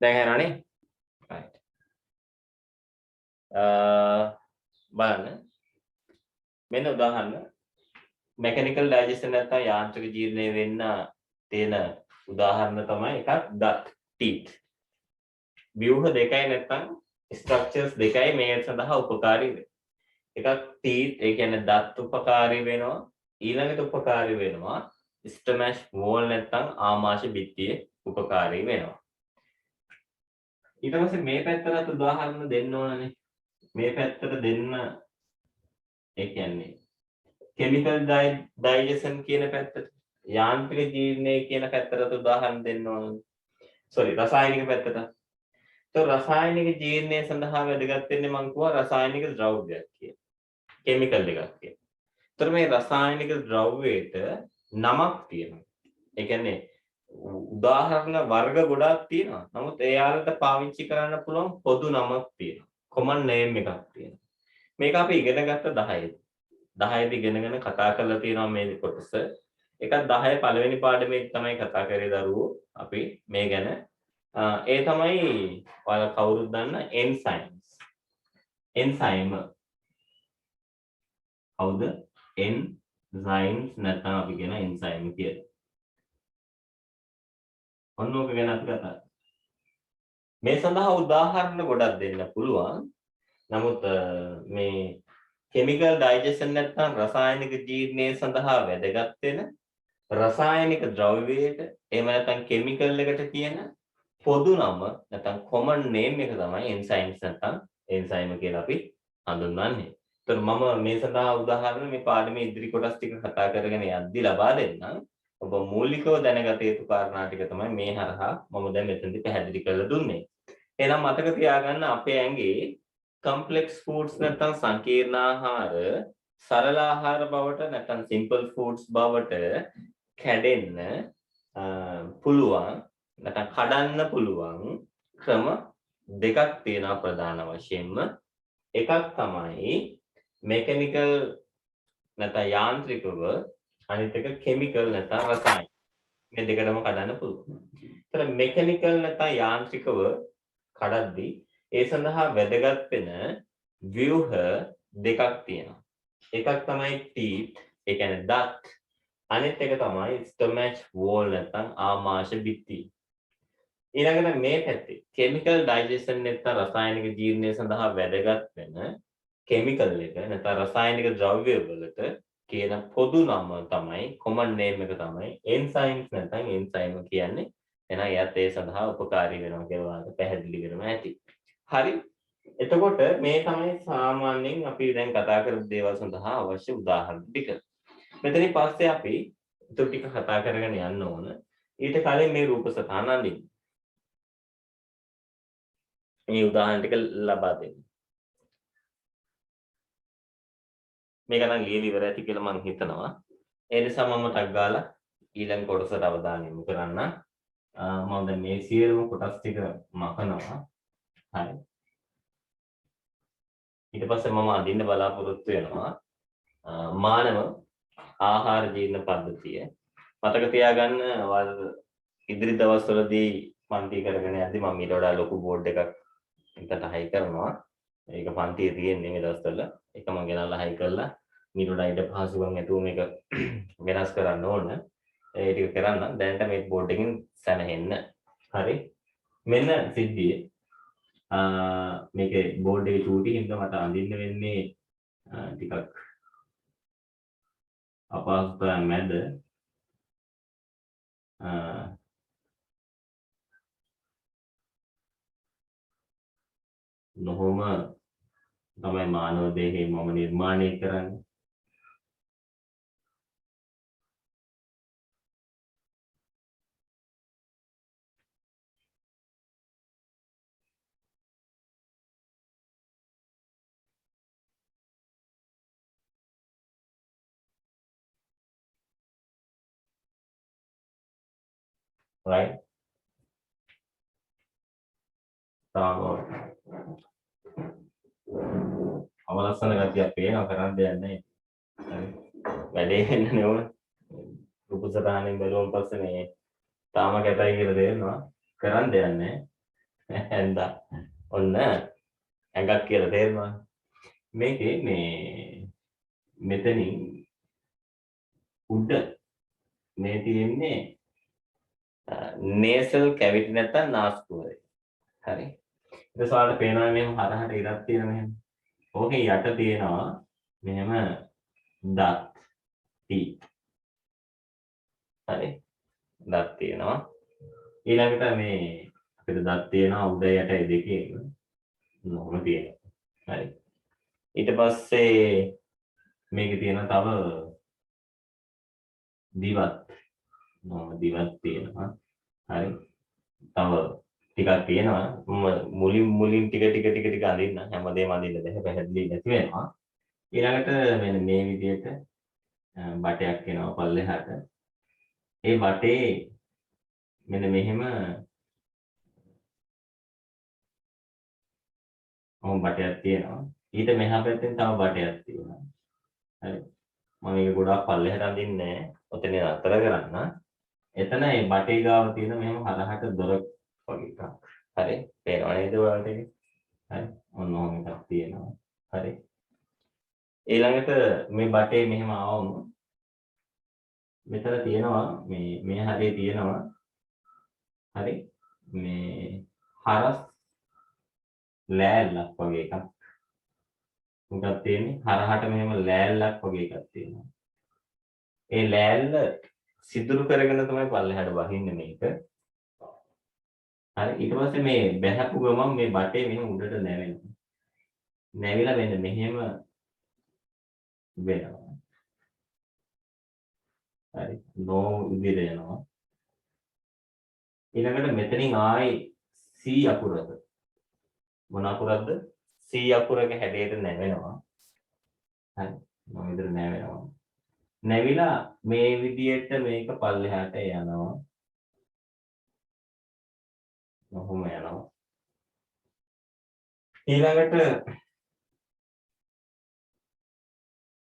දැන් හරනේ right. බලන්න මෙන්න උදාහරණ මෙකැනිකල් ඩයිජෙස්ට් නැත්නම් යාන්ත්‍රික ජීර්ණය වෙන්න තියෙන උදාහරණ තමයි එකක් දත් teeth. ව්‍යුහ දෙකයි නැත්නම් ස්ට්‍රක්චර්ස් දෙකයි මේ සඳහා උපකාරී වෙන්නේ. එකක් teeth ඒ කියන්නේ දත් උපකාරී වෙනවා. ඊළඟට උපකාරී වෙනවා stomach wall නැත්නම් ආමාශය බිත්තියේ උපකාරී වෙනවා. ඊට පස්සේ මේ පැත්තට උදාහරණ දෙන්න ඕනනේ. මේ පැත්තට දෙන්න ඒ කියන්නේ chemical digestion කියන පැත්තට යාන්ත්‍රික ජීර්ණය කියන පැත්තට උදාහරණ දෙන්න ඕනනේ. sorry රසායනික පැත්තට. તો රසායනික ජීර්ණය සඳහා වැදගත් වෙන්නේ මම කිව්වා රසායනික ද්‍රව්‍යයක් කියලා. chemical එකක් කියලා. ඒතර මේ රසායනික ද්‍රව්‍යයට නමක් තියෙනවා. ඒ කියන්නේ උදාහරණ වර්ග ගොඩාක් තියෙනවා. නමුත් එයාලට පාවිච්චි කරන්න පුළුවන් පොදු නමක් තියෙනවා. common name එකක් තියෙනවා. මේක අපි ඉගෙන ගත්ත 10 10 ඉගෙනගෙන කතා කරලා තියෙනවා මේ කොටස. එකක් 10 පළවෙනි පාඩමේ තමයි කතා කරේ දරුවෝ අපි මේ ගැන. ඒ තමයි ඔයාලා කවුරුත් දන්න enzymes. enzyme. කවුද? enzymes නැත්නම් අපි කියන enzyme කියලා. ඔන්නෝක ගැන අපි කතා. මේ සඳහා උදාහරණ ගොඩක් දෙන්න පුළුවන්. නමුත් මේ chemical digestion නැත්නම් රසායනික ජීර්ණය සඳහා වැදගත් වෙන රසායනික ද්‍රව්‍යයට එහෙම නැත්නම් chemical එකට කියන පොදු නම නැත්නම් common name එක තමයි enzymes නැත්නම් enzyme කියලා අපි හඳුන්වන්නේ. ඒතර මම මේ සඳහා උදාහරණ මේ පාඩමේ ඉදිරි කොටස් ටික කතා කරගෙන යද්දී ලබා දෙන්නම්. ඔබ මූලිකව දැනගත යුතු කාරණා ටික තමයි මේ හරහා මම දැන් මෙතනදී පැහැදිලි කරලා දුන්නේ. එහෙනම් මතක තියාගන්න අපේ ඇඟේ complex foods නැත්නම් සංකීර්ණ ආහාර සරල ආහාර බවට නැත්නම් simple foods බවට කැඩෙන්න පුළුවන් නැත්නම් කඩන්න පුළුවන් ක්‍රම දෙකක් තියෙනවා ප්‍රධාන වශයෙන්ම. එකක් තමයි මෙකැනිකල් නැත්නම් යාන්ත්‍රිකව, අනිත් එක කෙමිකල් නැත්නම් රසායනික. මේ දෙකටම කඩන්න පුළුවන්. ඒතර මෙකැනිකල් නැත්නම් යාන්ත්‍රිකව කඩද්දී ඒ සඳහා වැදගත් වෙන ව්‍යුහ දෙකක් තියෙනවා. එකක් තමයි teeth, ඒ කියන්නේ දත්. අනිත් එක තමයි stomach wall නැත්නම් ආමාශය බිත්තිය. ඊළඟට මේ පැත්තේ chemical digestion නැත්නම් රසායනික ජීර්ණය සඳහා වැදගත් වෙන chemical එක නැත්නම් රසායනික ද්‍රව්‍ය වලට කියන පොදු නම තමයි common name එක තමයි enzymes නැත්නම් enzyme කියන්නේ. එහෙනම් එයත් ඒ සඳහා උපකාරී වෙනවා කියලා ඔයාලට පැහැදිලි වෙනවා ඇති. හරි. එතකොට මේ තමයි සාමාන්‍යයෙන් අපි දැන් කතා කරපු දේවල් සඳහා අවශ්‍ය උදාහරණ ටික. මෙතනින් පස්සේ අපි ඊට ටික කතා කරගෙන යන්න ඕන. ඊට කලින් මේ රූප සටහන අඳින්න. මේ උදාහරණ ටික ලබා දෙන්න. මේක නම් ලියලා ඉවර ඇති කියලා මම හිතනවා. ඒ නිසා මම ටක් ගාලා ඊළඟ කොටසට අවධානය යොමු කරන්න. මම දැන් මේ සියලුම කොටස් ටික මකනවා. හරි. ඊට පස්සේ මම අඳින්න බලාපොරොත්තු වෙනවා මානව ආහාර ජීර්ණ පද්ධතිය. මතක තියාගන්න ඉදිරි දවස්වලදී පන්ති කරගෙන යද්දී මම ඊට වඩා ලොකු බෝඩ් එකක් එකට හයි කරනවා. ඒක පන්තියේ තියෙන්නේ මේ දවස්වල. ඒක මම ගෙනල්ලා හයි කරලා ඊට වඩා ඊට පහසුකම් ඇතුව මේක වෙනස් කරන්න ඕන. ඒ ටික කරන්න දැනට මේ බෝඩ් එකෙන් සැනහෙන්න. හරි. මෙන්න සිද්ධිය. මේකේ බෝඩ් එකේ චූටි හින්දා මට අඳින්න වෙන්නේ ටිකක් අපහසුතාවයන් මැද නොහොම තමයි මානව දේහය මම නිර්මාණය කරන්නේ. right? තාම අවලස්සන ගතියක් පේනවා කරන්න දෙයක් නැහැ. හරි. වැඩේ වෙන්න නෙවෙයි. රූප සටහනෙන් බැලුවම පස්සේ මේ තාම කැතයි කියලා තේරෙනවා. කරන්න දෙයක් නැහැ. ඇන්දා. ඔන්න ඇඟක් කියලා තේරෙනවා. මේකේ මේ මෙතනින් උඩ මේ තියෙන්නේ nasal cavity නැත්නම් නාස්පුඩය. හරි. ඊට පස්සේ පේනවා මෙහෙම හරහට ඉරක් තියෙන මෙහෙම. ඕකේ යට තියෙනවා මෙහෙම දත් teeth. හරි. දත් තියෙනවා. ඊළඟට මේ අපිට දත් තියෙනවා උඩ යට දෙකේම. මොකම තියෙනවා. හරි. ඊට පස්සේ මේකේ තියෙන තව දිවත්. දිවත් තියෙනවා. හරි. තව ටිකක් තියෙනවා. මුලින් ටික අඳින්න හැමදේම අඳින්න බැහැ පැහැදිලි නැති වෙනවා. ඊළඟට මෙන්න මේ විදිහට බටයක් එනවා පල්ලෙහාට. ඒ බටේ මෙන්න මෙහෙම බටයක් තියෙනවා. ඊට මෙහා පැත්තෙන් තව බටයක් තියෙනවා. හරි. මම මේක ගොඩාක් පල්ලෙහාට අඳින්නේ නැහැ. ඔතන නතර කරන්න. එතන මේ බටේ ගාව තියෙන මෙහෙම හරහට දොර වගේ එකක්. හරි. පේනව නේද ඔයාලට ඒක? හරි. ඔන්න ඔහොම එකක් තියෙනවා. හරි. ඊළඟට මේ බටේ මෙහෙම ආවම මෙතන තියෙනවා මේ හරිය තියෙනවා. හරි. මේ හරස් ලෑල්ලක් වගේ එකක්. මොකක්ද තියෙන්නේ? හරහට මෙහෙම ලෑල්ලක් වගේ එකක් තියෙනවා. ඒ ලෑල්ල සිදුරු කරගෙන තමයි පල්ලෙහාට වහින්නේ මේක. හරි ඊට පස්සේ මේ බැහැපු ගමන් මේ බටේ මෙහෙම උඩට නැවෙනවා. නැවිලා මෙන්න මෙහෙම වෙනවා. හරි නෝ විදිහට යනවා. ඊළඟට මෙතනින් ආයි C අකුරද මොන අකුරක්ද C අකුරක හැඩයට නැවෙනවා. හරි මම විතර නැවෙනවා. නැවිලා මේ විදිහට මේක පල්ලෙහාට යනවා. ඔහොම යනවා. ඊළඟට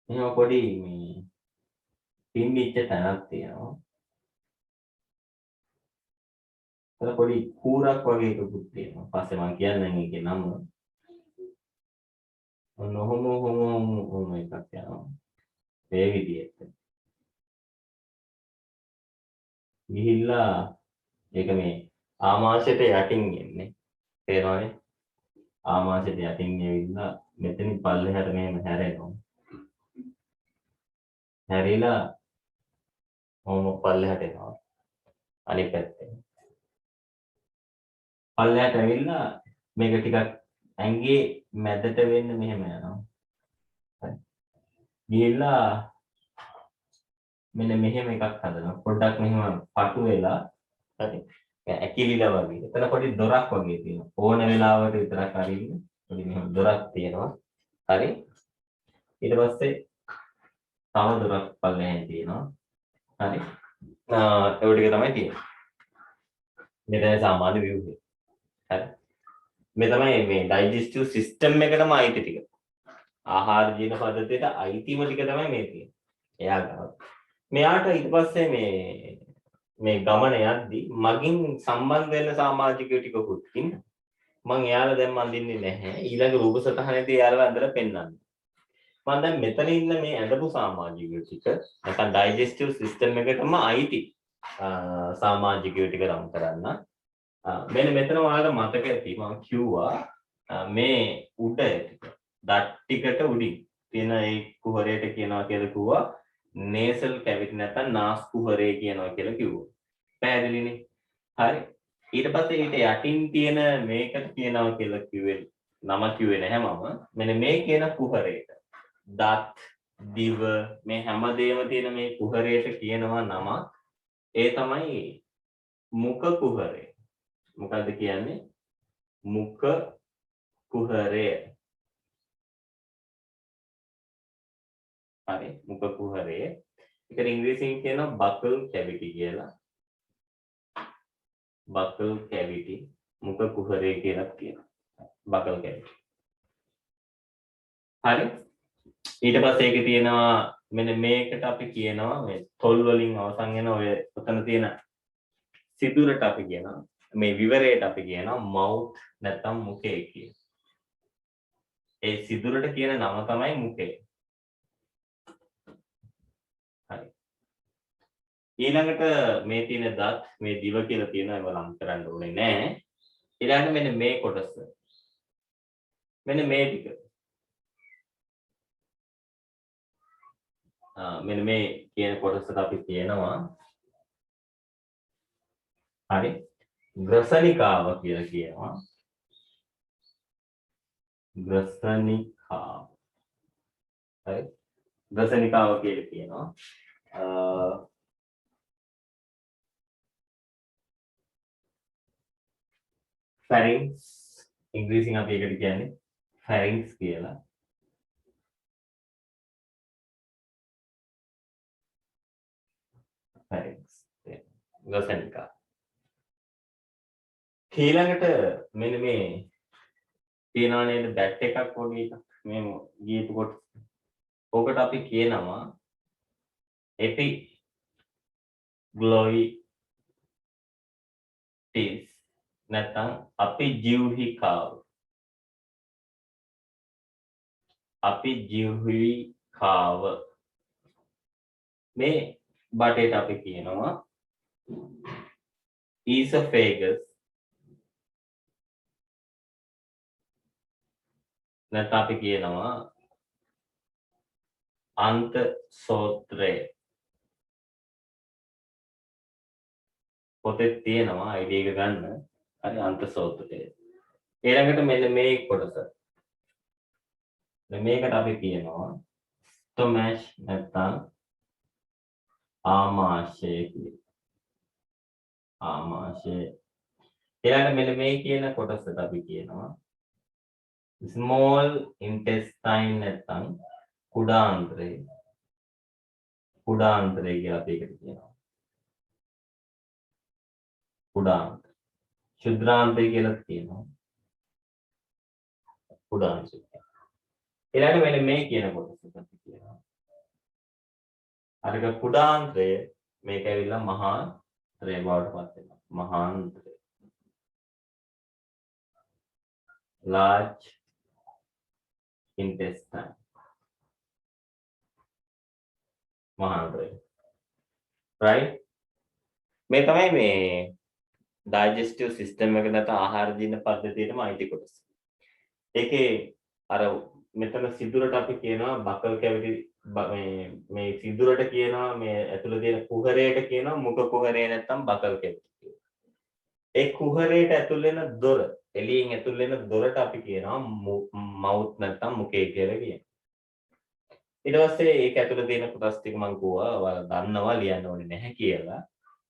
එහෙනම් පොඩි මේ පිම්බිච්ච තැනක් තියෙනවා. අර පොඩි කූරක් වගේ එකකුත් තියෙනවා. පස්සේ මම කියන්නම් ඒකේ නම. ඔන්න ඔහොම එකක් යනවා. මේ විදිහට. ගිහිල්ලා ඒක මේ ආමාශයට යටින් එන්නේ. තේරෙනවනේ? ආමාශයට යටින් ඇවිල්ලා මෙතනින් පල්ලෙහාට මෙහෙම හැරෙනවා. හැරිලා ඔහොම පල්ලෙහාට එනවා. අනිත් පැත්තෙන්. පල්ලෙහාට ඇවිල්ලා මේක ටිකක් ඇඟේ මැදට වෙන්න මෙහෙම යනවා. හරි. ගිහිල්ලා මෙන්න මෙහෙම එකක් හදනවා. පොඩ්ඩක් මෙහෙම පටු වෙලා හරි. ඇකිලිලා වගේ. එතන පොඩි දොරක් වගේ තියෙනවා. ඕන වෙලාවට විතරක් අරින්න. පොඩි මෙහෙම දොරක් තියෙනවා. හරි. ඊට පස්සේ තව දොරක් පල්ලෙහෙන් තියෙනවා. හරි. ඒක ටික තමයි තියෙන්නේ. මෙතන සාමාන්‍ය view එක. හරි. මේ තමයි මේ digestive system එකටම අයිති ටික. ආහාර ජීන පද්ධතියට අයිතිම ටික තමයි මේ තියෙන්නේ. එයා ගාව. මෙයාට ඊට පස්සේ මේ ගමන යද්දි මගින් සම්බන්ධ වෙන සමාජිකයෝ ටිකකුත් ඉන්නවා. මම එයාලා දැන් මන් දින්නේ නැහැ. ඊළඟ රූප සටහනේදී එයාලා ඇඳලා පෙන්නන්න. මම දැන් මෙතන ඉන්න මේ ඇඳපු සමාජිකයෝ ටික නැත්නම් digestive system එකටම අයිති සමාජිකයෝ ටික නම් කරන්න. මෙන්න මෙතන ඔයාලට මතක ඇති මම කිව්වා මේ උඩ දත් ටිකට උඩින් තියෙන ඒ කුහරයට කියනවා කියලා කිව්වා nasal cavity නැත්නම් නාස් කුහරය කියනවා කියලා කිව්වා. පැහැදිලිනේ? හරි. ඊට පස්සේ ඊට යටින් තියෙන මේකට කියනවා කියලා කිව්වේ නම කිව්වේ නැහැ මම. මෙන්න මේ කියන කුහරයට දත් දිව මේ හැමදේම තියෙන මේ කුහරයට කියනවා නම. ඒ තමයි මුඛ කුහරය. මොකද්ද කියන්නේ? මුඛ කුහරය. හරි මුඛ කුහරය. ඒකට ඉංග්‍රීසියෙන් කියනවා buccal cavity කියලා. buccal cavity මුඛ කුහරය කියලා කියනවා. buccal cavity. හරි. ඊට පස්සේ ඒකේ තියෙනවා මෙන්න මේකට අපි කියනවා මේ තොල් වලින් අවසන් වෙන ඔය උතන තියෙන සිදුරට අපි කියනවා මේ විවරයට අපි කියනවා mouth නැත්නම් මුඛය කියලා. ඒ සිදුරට කියන නම තමයි මුඛය. හරි. ඊළඟට මේ තියෙන දත් මේ දිව කියලා තියෙනවා ඒව ලං කරන්න ඕනේ නෑ. ඊළඟට මෙන්න මේ කොටස. මෙන්න මේ ටික. මෙන්න මේ කියන කොටසට අපි කියනවා හරි ග්‍රසනිකාව කියලා කියනවා. ග්‍රසනිකාව. හරි. ග්‍රසනිකාව කියලා කියනවා. pharynx ඉංග්‍රීසියෙන් අපි ඒකට කියන්නේ pharynx කියලා. pharynx ග්‍රසනිකාව. ඊළඟට මෙන්න මේ තියනවා නේද බැට් එකක් වගේ එකක් මේ ගියපු කොට ඕකට අපි කියනවා එපිග්ලොයිටිස් නැත්නම් අපිජීවහිකාව. අපිජීවහිකාව මේ බටේට අපි කියනවා esophagus නැත්නම් අපි කියනවා අන්තසෝත්‍රය. පොතේ තියෙනවා ID එක ගන්න හරි අන්ත සූත්‍රය. ඊළඟට මෙන්න මේ කොටස. මේකට අපි කියනවා ස්ටොමැෂ් නැත්නම් ආමාශය කියලා. ආමාශය. ඊළඟට මෙන්න මේ කියන කොටසට අපි කියනවා small intestine නැත්නම් කුඩාන්ත්‍රය. කුඩාන්ත්‍රය කියලා අපි එකට කියනවා. කුඩාන්ත්‍රය. ශුද්‍රාන්ත්‍රය කියලා කියනවා. කුඩාන්ත්‍රය. ඊළඟට මෙන්න මේ කියන කොටසට අපි කියනවා. අරක කුඩාන්ත්‍රය මේක ඇවිල්ලා මහාන්ත්‍රය බවට පත් වෙනවා. මහාන්ත්‍රය. large intestine. මහාන්ත්‍රය. right? මේ තමයි මේ digestive system එක නැත්නම් ආහාර ජීර්ණ පද්ධතියටම අයිති කොටස. ඒකේ අර මෙතන සිදුරට අපි කියනවා බකල් කැවිටි මේ සිදුරට කියනවා මේ ඇතුළේ තියෙන කුහරයට කියනවා මුඛ කුහරය නැත්නම් බකල් කැවිටි කියලා. ඒ කුහරයට ඇතුල් වෙන දොර එළියෙන් ඇතුල් වෙන දොරට අපි කියනවා මවුත් නැත්නම් මුඛය කියලා කියනවා. ඊට පස්සේ ඒක ඇතුළේ තියෙන කොටස් ටික මම කිව්වා ඔයාලා දන්නවා ලියන්න ඕනේ නැහැ කියලා.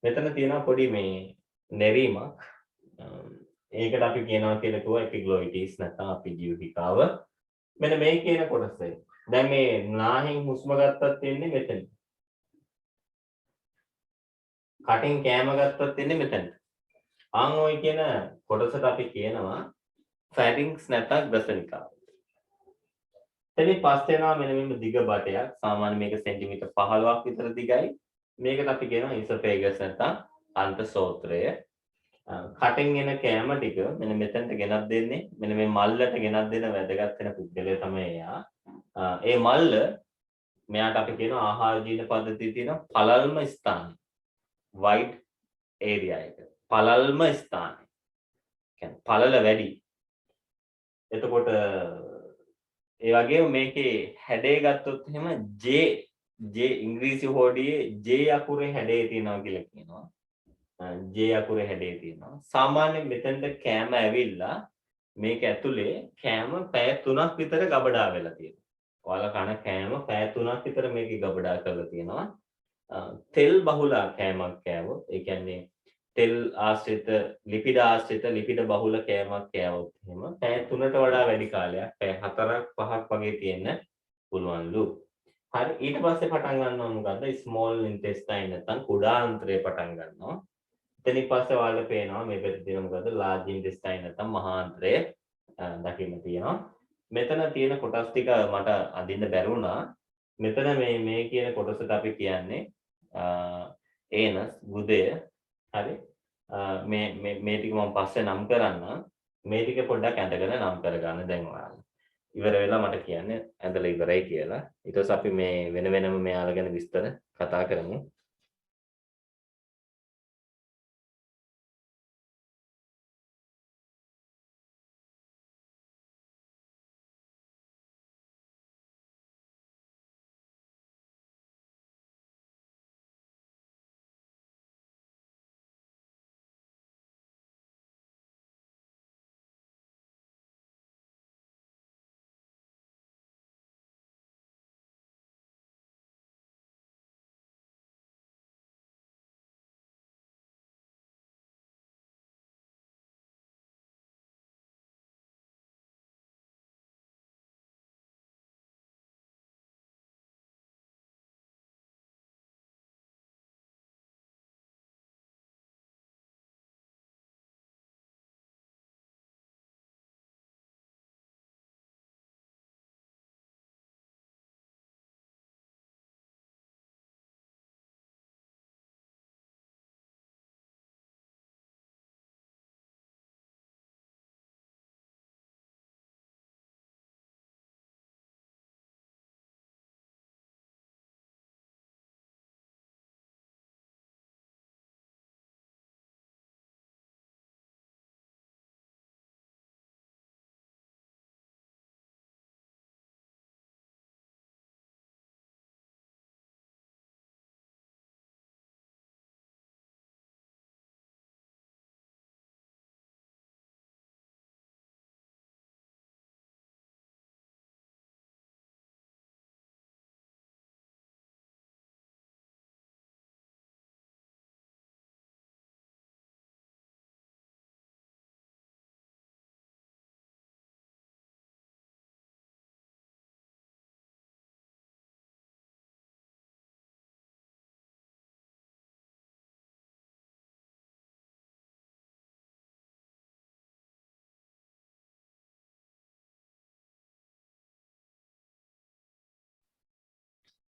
මෙතන තියෙනවා පොඩි මේ නෙරීමක්. ඒකට අපි කියනවා කියලා කිව්වා එපිග්ලොයිටිස් නැත්නම් අපි ජීවිකාව. මෙන්න මේ කියන කොටස. දැන් මේ නාහෙන් හුස්ම ගත්තත් වෙන්නේ මෙතන. කටින් කෑම ගත්තත් වෙන්නේ මෙතන. ආන් ඔය කියන කොටසට අපි කියනවා ෆැරින්ක්ස් නැත්නම් ග්‍රසනිකාව. එතනින් පස්සේ යනවා මෙන්න මේ දිග බටයක්. සාමාන්‍ය මේක සෙන්ටිමීටර් 15ක් විතර දිගයි. මේකට අපි කියනවා ඉසොෆේගස් නැත්නම් අන්තසෝත්‍රය. කටින් එන කෑම ටික මෙන්න මෙතනට ගෙනත් දෙන්නේ. මෙන්න මේ මල්ලට ගෙනත් දෙන වැදගත් වෙන පුද්ගලයා තමයි එයා. ඒ මල්ල මෙයාට අපි කියනවා ආහාර ජීර්ණ පද්ධතියේ තියෙන පළල්ම ස්ථානය. වයිඩ් ඒරියා එක. පළල්ම ස්ථානය. කියන්නේ පළල වැඩි. එතකොට ඒ වගේම මේකේ හැඩය ගත්තොත් එහෙම J ඉංග්‍රීසි හෝඩියේ J අකුරේ හැඩය තියෙනවා කියලා කියනවා. J අකුරේ හැඩය තියෙනවා. සාමාන්‍යයෙන් මෙතෙන්ට කෑම ඇවිල්ලා මේක ඇතුලේ කෑම පැය 3ක් විතර ගබඩා වෙලා තියෙනවා. ඔයාලා කන කෑම පැය 3ක් විතර මේකේ ගබඩා කරලා තියෙනවා. තෙල් බහුල කෑමක් කෑවොත් ඒ කියන්නේ තෙල් ආශ්‍රිත ලිපිඩ ආශ්‍රිත ලිපිඩ බහුල කෑමක් කෑවොත් එහෙම පැය 3ට වඩා වැඩි කාලයක් පැය 4ක් 5ක් වගේ තියෙන්න පුළුවන්ලු. හරි ඊට පස්සේ පටන් ගන්නවා මොකද්ද ස්මෝල් ඉන්ටෙස්ටයින් නැත්නම් කුඩාන්ත්‍රය පටන් ගන්නවා. එතනින් පස්සේ ඔයාලට පේනවා මේ පැත්තේ තියෙන මොකද්ද ලාර්ජ් ඉන්ටෙස්ටයින් නැත්නම් මහාන්ත්‍රය දකින්න තියෙනවා. මෙතන තියෙන කොටස් ටික මට අඳින්න බැරුණා. මෙතන මේ කියන කොටසට අපි කියන්නේ ඒනස් ගුදය. හරි මේ ටික මම පස්සේ නම් කරන්නම්. මේ ටික පොඩ්ඩක් ඇඳගෙන නම් කරගන්න දැන් ඔයාලා. ඉවර වෙලා මට කියන්න ඇඳලා ඉවරයි කියලා. ඊට පස්සේ අපි මේ වෙන වෙනම මෙයාලා ගැන විස්තර කතා කරමු.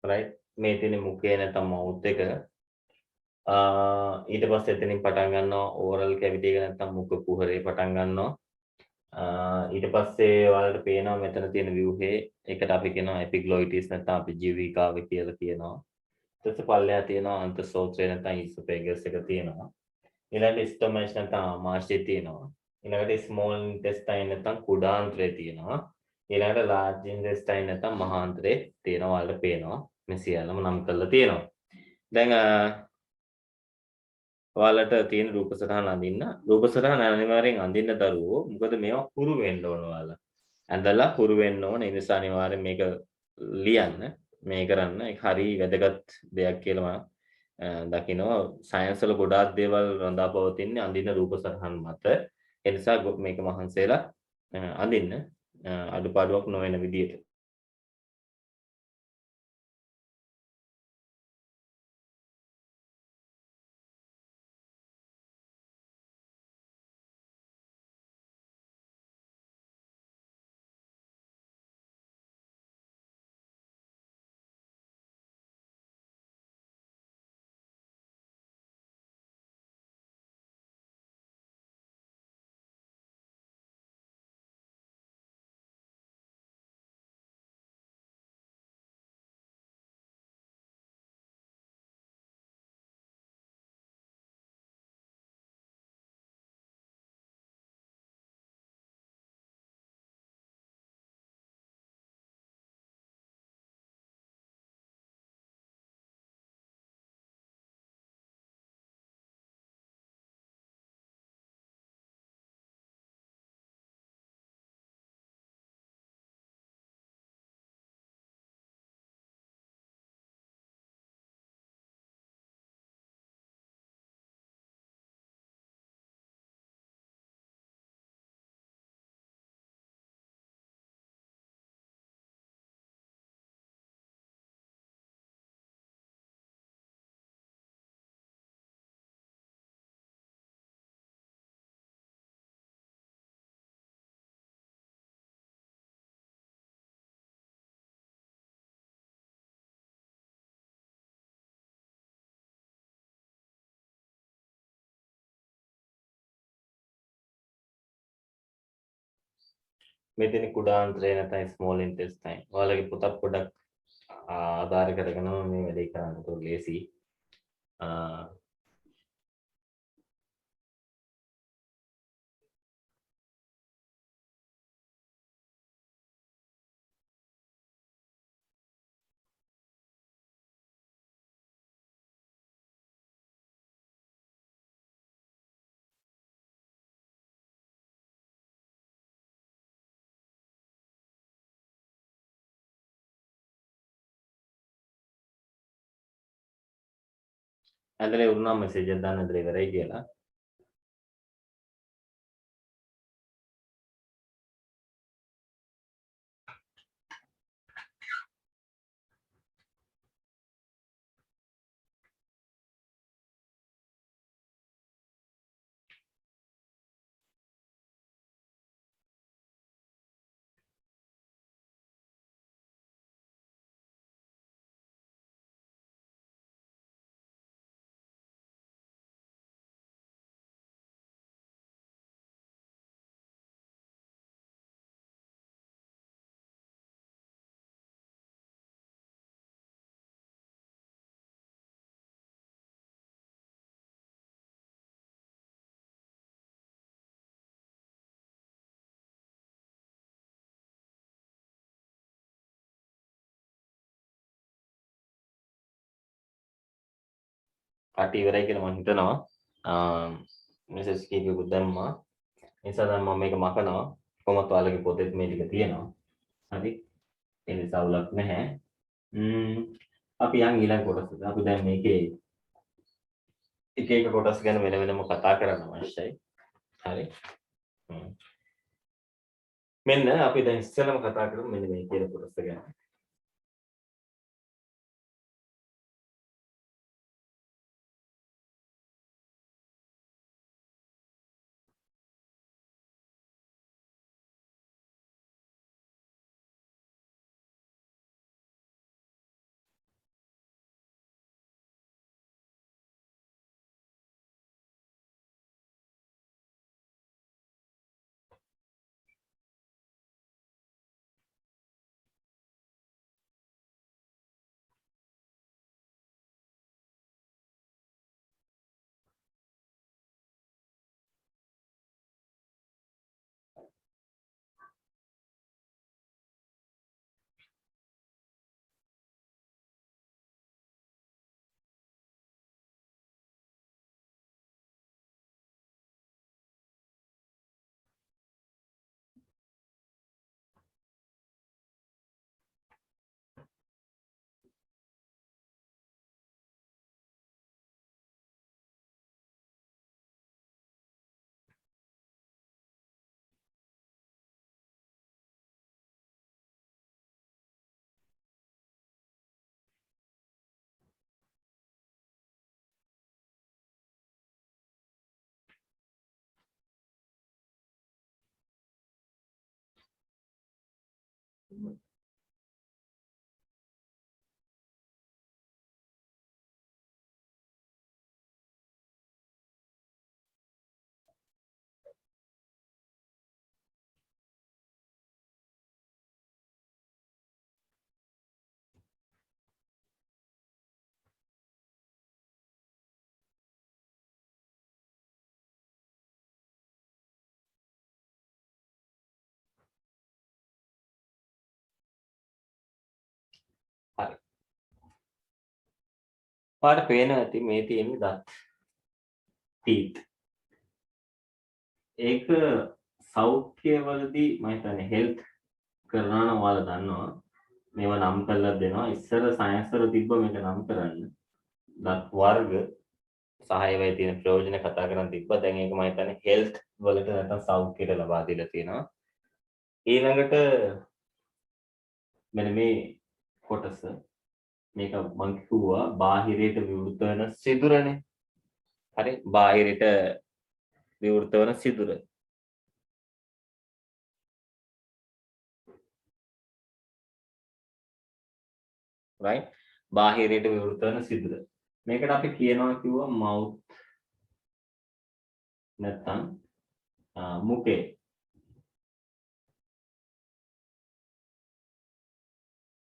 right මේ තියෙන මුඛය නැත්නම් මවුත් එක ඊට පස්සේ එතනින් පටන් ගන්නවා ඕරල් කැවිටි එක නැත්නම් මුඛ කුහරේ පටන් ගන්නවා ඊට පස්සේ ඔයාලට පේනවා මෙතන තියෙන ව්‍යුහේ ඒකට අපි කියනවා එපිග්ලොයිටිස් නැත්නම් අපි ජීවිකාව කියලා කියනවා ඊට පස්සේ පල්ලෙහා තියෙනවා අන්තසෝත්‍රය නැත්නම් ඉසොෆේගස් එක තියෙනවා ඊළඟට ස්ටොමච් නැත්නම් ආමාශය තියෙනවා ඊළඟට ස්මෝල් ඉන්ටෙස්ටයින් නැත්නම් කුඩාන්ත්‍රය තියෙනවා ඊළඟට ලාර්ජ් ඉන්ටෙස්ටයින් නැත්නම් මහාන්ත්‍රය තියෙනවා ඔයාලට පේනවා මේ සියල්ලම නම් කරලා තියෙනවා දැන් ඔයාලට තියෙන රූප සටහන අඳින්න රූප සටහන අනිවාර්යෙන් අඳින්න දරුවෝ මොකද මේවා හුරු වෙන්න ඕන ඔයාලා ඇඳලා හුරු වෙන්න ඕන ඒ නිසා අනිවාර්යෙන් මේක ලියන්න මේ කරන්න ඒක හරි වැදගත් දෙයක් කියලා මම දකිනවා සයන්ස් වල ගොඩාක් දේවල් රඳා පවතින්නේ අඳින රූප සටහන් මත ඒ නිසා මේක මහන්සියලා අඳින්න අඩුපාඩුවක් නොවන විදියට මේ තියෙන කුඩාන්ත්‍රය නැත්නම් ස්මෝල් ඉන්ටෙස්ටයින් ඔයාලගේ පොතක් පොඩක් ආධාර කරගෙන මේ වැඩේ කරන්න උතෝ ලේසි ඇඳලා උරුණා මෙසේජ් එකක් දාන්න ඇඳලා ඉවරයි කියලා කටි ඉවරයි කියලා මම හිතනවා මෙසේජ් කීපයකුත් දැම්මා නිසා දැන් මම මේක මකනවා කොහොමද ඔයාලගේ පොතේ මේ ටික තියෙනවා හරි ඒ නිසා උලක් නැහැ අපි යන් ඊළඟ කොටසට අපි දැන් මේකේ එක එක කොටස් ගැන වෙන වෙනම කතා කරන්න අවශ්‍යයි හරි මෙන්න අපි දැන් ඉස්සෙල්ලම කතා කරමු මෙන්න මේ කියන කොටස ගැන පාට පේනවා ඇති මේ තියෙන්නේ දත් teeth. ඒක සෞඛ්‍යවලදී මම හිතන්නේ හෙල්ත් කරනවා නම් ඔයාලා දන්නවා. මේවා නම් කරලා දෙනවා. ඉස්සර සයන්ස් වල තිබ්බ මේක නම් කරන්න. දත් වර්ග සහ ඒවයි තියෙන ප්‍රයෝජන කතා කරන් තිබ්බා. දැන් ඒක මම හිතන්නේ හෙල්ත් වලට නැත්නම් සෞඛ්‍යයට ලබා දීලා තියෙනවා. ඊළඟට මෙන්න මේ කොටස මේක මම කිව්වා බාහිරයට විවෘත වෙන සිදුරනේ. හරි බාහිරයට විවෘත වෙන සිදුර. right බාහිරයට විවෘත වෙන සිදුර. මේකට අපි කියනවා කිව්වා mouth නැත්නම් මුඛේ.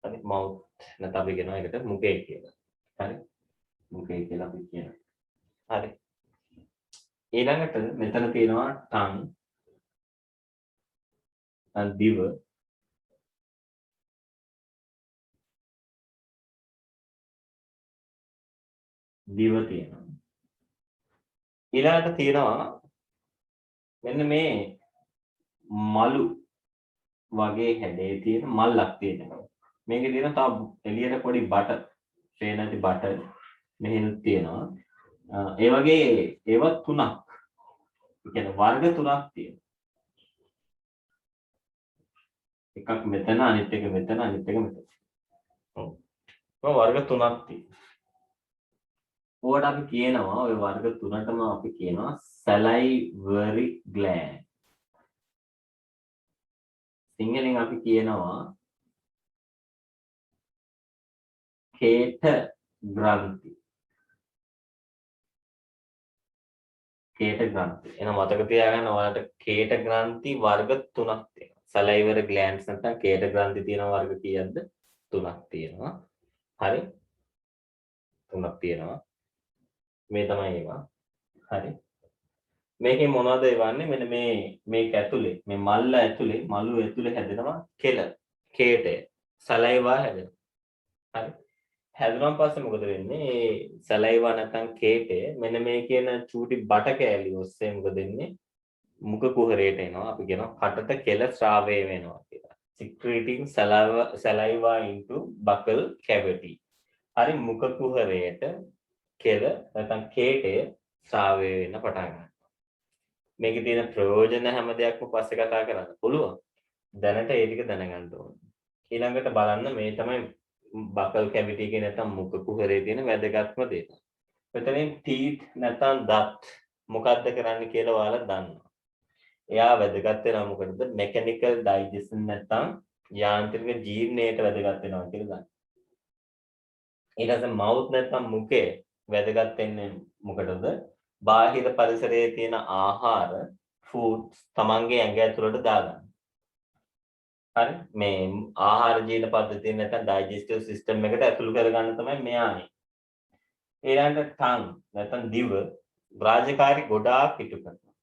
හරි mouth නැත්නම් අපි කියනවා ඒකට මුඛේ කියලා. හරි මුඛේ කියලා අපි කියනවා. හරි ඊළඟට මෙතන තියෙනවා tongue දිව දිව තියෙනවා. ඊළඟට තියෙනවා මෙන්න මේ මලු වගේ හැඩේ තියෙන මල්ලක් තියෙනවා. මේකේ තියෙන තව එළියට පොඩි බට ෂේ නැති බට මෙහෙනුත් තියෙනවා. ඒ වගේ ඒවා තුනක්. ඒ කියන්නේ වර්ග තුනක් තියෙනවා. එකක් මෙතන අනිත් එක මෙතන අනිත් එක මෙතන. ඔව්. වර්ග තුනක් තියෙනවා. ඕකට අපි කියනවා ওই වර්ග තුනටම අපි කියනවා salivary gland. සිංහලෙන් අපි කියනවා කේට ග්‍රන්ථි. කේට ග්‍රන්ථි. එහෙනම් මතක තියාගන්න ඔයාලට කේට ග්‍රන්ථි වර්ග තුනක් තියෙනවා. salivary glands නැත්නම් කේට ග්‍රන්ථි තියෙන වර්ග කීයක්ද? තුනක් තියෙනවා. හරි? තුනක් තියෙනවා. මේ තමයි ඒවා. හරි. මේකේ මොනවද එවන්නේ? මෙන්න මේක ඇතුලේ මේ මල්ල ඇතුලේ මලු ඇතුලේ හැදෙනවා කෙල. කේටය. සලයිවා හැදෙනවා. හරි. හැදුනන් පස්සේ මොකද වෙන්නේ? මේ සලයිවා නැත්නම් කේටය මෙන්න මේ කියන චූටි බට කෑලි ඔස්සේ මොකද වෙන්නේ? මුඛ කුහරයට එනවා. අපි කියනවා කටට කෙල ශ්‍රාවය වෙනවා කියලා. secreting saliva into buccal cavity. හරි මුඛ කුහරයට කෙල නැත්නම් කේටය ශ්‍රාවය වෙන්න පටන් ගන්නවා. මේකේ තියෙන ප්‍රයෝජන හැම දෙයක්ම පස්සේ කතා කරන්න පුළුවන්. දැනට ඒ ටික දැනගන්න ඕනේ. ඊළඟට බලන්න මේ තමයි buccal cavity එකේ නැත්නම් මුඛ කුහරයේ තියෙන වැදගත්ම දේ. මෙතනින් teeth නැත්නම් දත් මොකද්ද කරන්නේ කියලා ඔයාලා දන්නවා. එයා වැදගත් වෙනවා මොකටද? mechanical digestion නැත්නම් යාන්ත්‍රික ජීර්ණයට වැදගත් වෙනවා කියලා දන්නවා. ඊට පස්සේ mouth නැත්නම් මුඛය වැදගත් වෙන්නේ මොකටද? බාහිර පරිසරයේ තියෙන ආහාර ෆුඩ්ස් තමන්ගේ ඇඟ ඇතුළට දාගන්න. හරි මේ ආහාර ජීර්ණ පද්ධතිය නැත්නම් ඩයිජෙස්ටිව් සිස්ටම් එකට ඇතුළු කරගන්න තමයි මෙයානේ. ඊළඟට tongue නැත්නම් දිව රාජකාරී ගොඩාක් ඉටු කරනවා.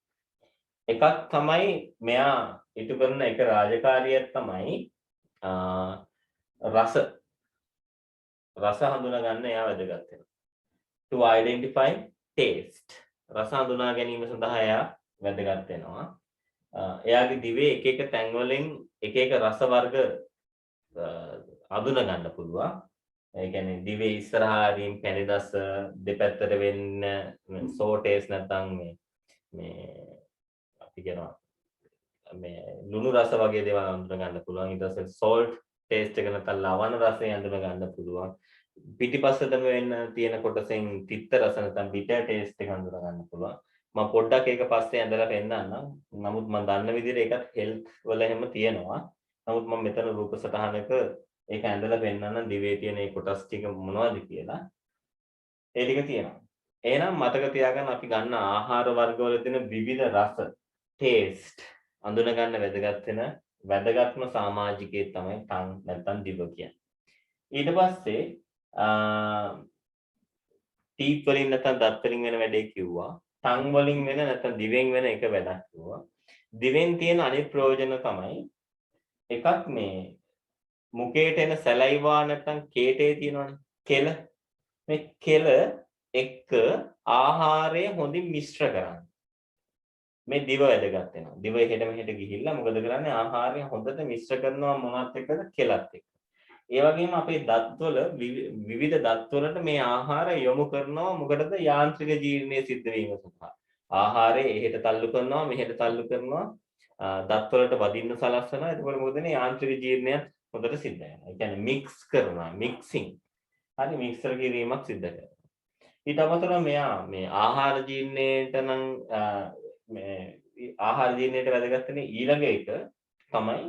එකක් තමයි මෙයා ඉටු කරන එක රාජකාරියක් තමයි රස හඳුනා ගන්න එයා වැදගත් වෙනවා. To identify taste රස හඳුනා ගැනීම සඳහා එයා වැදගත් වෙනවා. එයාගේ දිවේ එක එක තැන් වලින් එක එක රස වර්ග අඳුන ගන්න පුළුවන්. ඒ කියන්නේ දිවේ ඉස්සරහින් පැණි රස දෙපැත්තට වෙන්න සෝ ටේස්ට් නැත්නම් මේ අපි කියනවා මේ ලුණු රස වගේ දේවල් අඳුන ගන්න පුළුවන්. ඊට පස්සේ සෝල්ට් ටේස්ට් එක නැත්නම් ලවණ රසය අඳුන ගන්න පුළුවන්. පිටිපස්සටම වෙන්න තියෙන කොටසෙන් තිත්ත රස නැත්නම් බිටර් ටේස්ට් එක හඳුනා ගන්න පුළුවන්. මම පොඩ්ඩක් ඒක පස්සේ ඇඳලා පෙන්නන්නම්. නමුත් මම දන්න විදිහට ඒකත් හෙල්ත් වල හැම තියෙනවා. නමුත් මම මෙතන රූප සටහනක ඒක ඇඳලා පෙන්නන්නම් දිවේ තියෙන මේ කොටස් ටික මොනවද කියලා. ඒ ටික තියෙනවා. එහෙනම් මතක තියාගන්න අපි ගන්න ආහාර වර්ග වල තියෙන විවිධ රස ටේස්ට් අඳුන ගන්න වැදගත්ම සමාජිකයේ තමයි tongue නැත්නම් දිව කියන්නේ. ඊට පස්සේ teeth වලින් නැත්නම් දත් වලින් වෙන වැඩේ කිව්වා. tongue වලින් වෙන නැත්නම් දිවෙන් වෙන එක වැඩක් කිව්වා. දිවෙන් තියෙන අනිත් ප්‍රයෝජන තමයි එකක් මේ මුඛයට එන සලයිවා නැත්නම් කේටේ තියෙනවනේ කෙල. මේ කෙල එක්ක ආහාරය හොඳින් මිශ්‍ර කරන්න. මේ දිව වැදගත් වෙනවා. දිව එහෙට මෙහෙට ගිහිල්ලා මොකද කරන්නේ? ආහාරය හොඳට මිශ්‍ර කරනවා මොනවත් එක්කද? කෙලත් එක්ක. ඒ වගේම අපේ දත්වල විවිධ දත්වලට මේ ආහාර යොමු කරනවා මොකටද? යාන්ත්‍රික ජීර්ණය සිද්ධ වීම සඳහා. ආහාරය එහෙට තල්ලු කරනවා මෙහෙට තල්ලු කරනවා දත්වලට වදින්න සලස්වනවා. එතකොට මොකද වෙන්නේ? යාන්ත්‍රික ජීර්ණයත් හොඳට සිද්ධ වෙනවා. ඒ කියන්නේ මික්ස් කරනවා. මික්සින්. හරි මික්සර් කිරීමක් සිද්ධ කරනවා. ඊට අමතරව මෙයා මේ ආහාර ජීර්ණයට නම් මේ ආහාර ජීර්ණයට වැදගත් වෙන ඊළඟ එක තමයි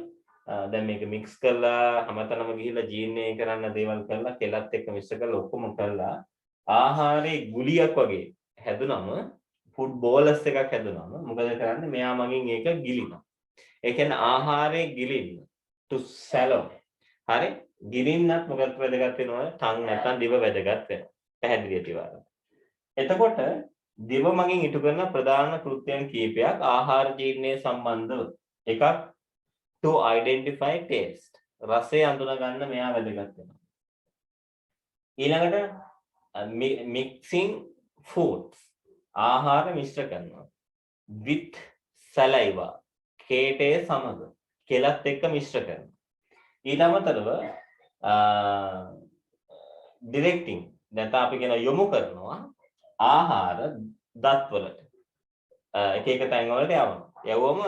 දැන් මේක මික්ස් කරලා හැමතැනම ගිහිල්ලා ජීර්ණය කරන්න දේවල් කරලා කෙලත් එක්ක මිශ්‍ර කරලා ඔක්කොම කරලා ආහාරයේ ගුලියක් වගේ හැදුනම ෆුඩ් බෝලස් එකක් හැදුනම මොකද කරන්නේ? මෙයා මගින් ඒක ගිලිනවා. ඒ කියන්නේ ආහාරයේ ගිලින්න to swallow. හරි? ගිලින්නත් මොකක්ද වැදගත් වෙනවද? ටන් නැත්නම් දිව වැදගත් වෙනවා. පැහැදිලි ඇතිවාරා. එතකොට දිව මගින් ඉටු කරන ප්‍රධාන කෘත්‍යයන් කීපයක් ආහාර ජීර්ණය සම්බන්ධව. එකක් to identify taste. රසය අඳුන ගන්න මෙයා වැදගත් වෙනවා. ඊළඟට mixing foods. ආහාර මිශ්‍ර කරනවා. with saliva. කේටය සමග කෙලත් එක්ක මිශ්‍ර කරනවා. ඊට අමතරව directing නැත්නම් අපි කියන යොමු කරනවා ආහාර දත්වලට එක එක තැන් වලට යවනවා. යවුවම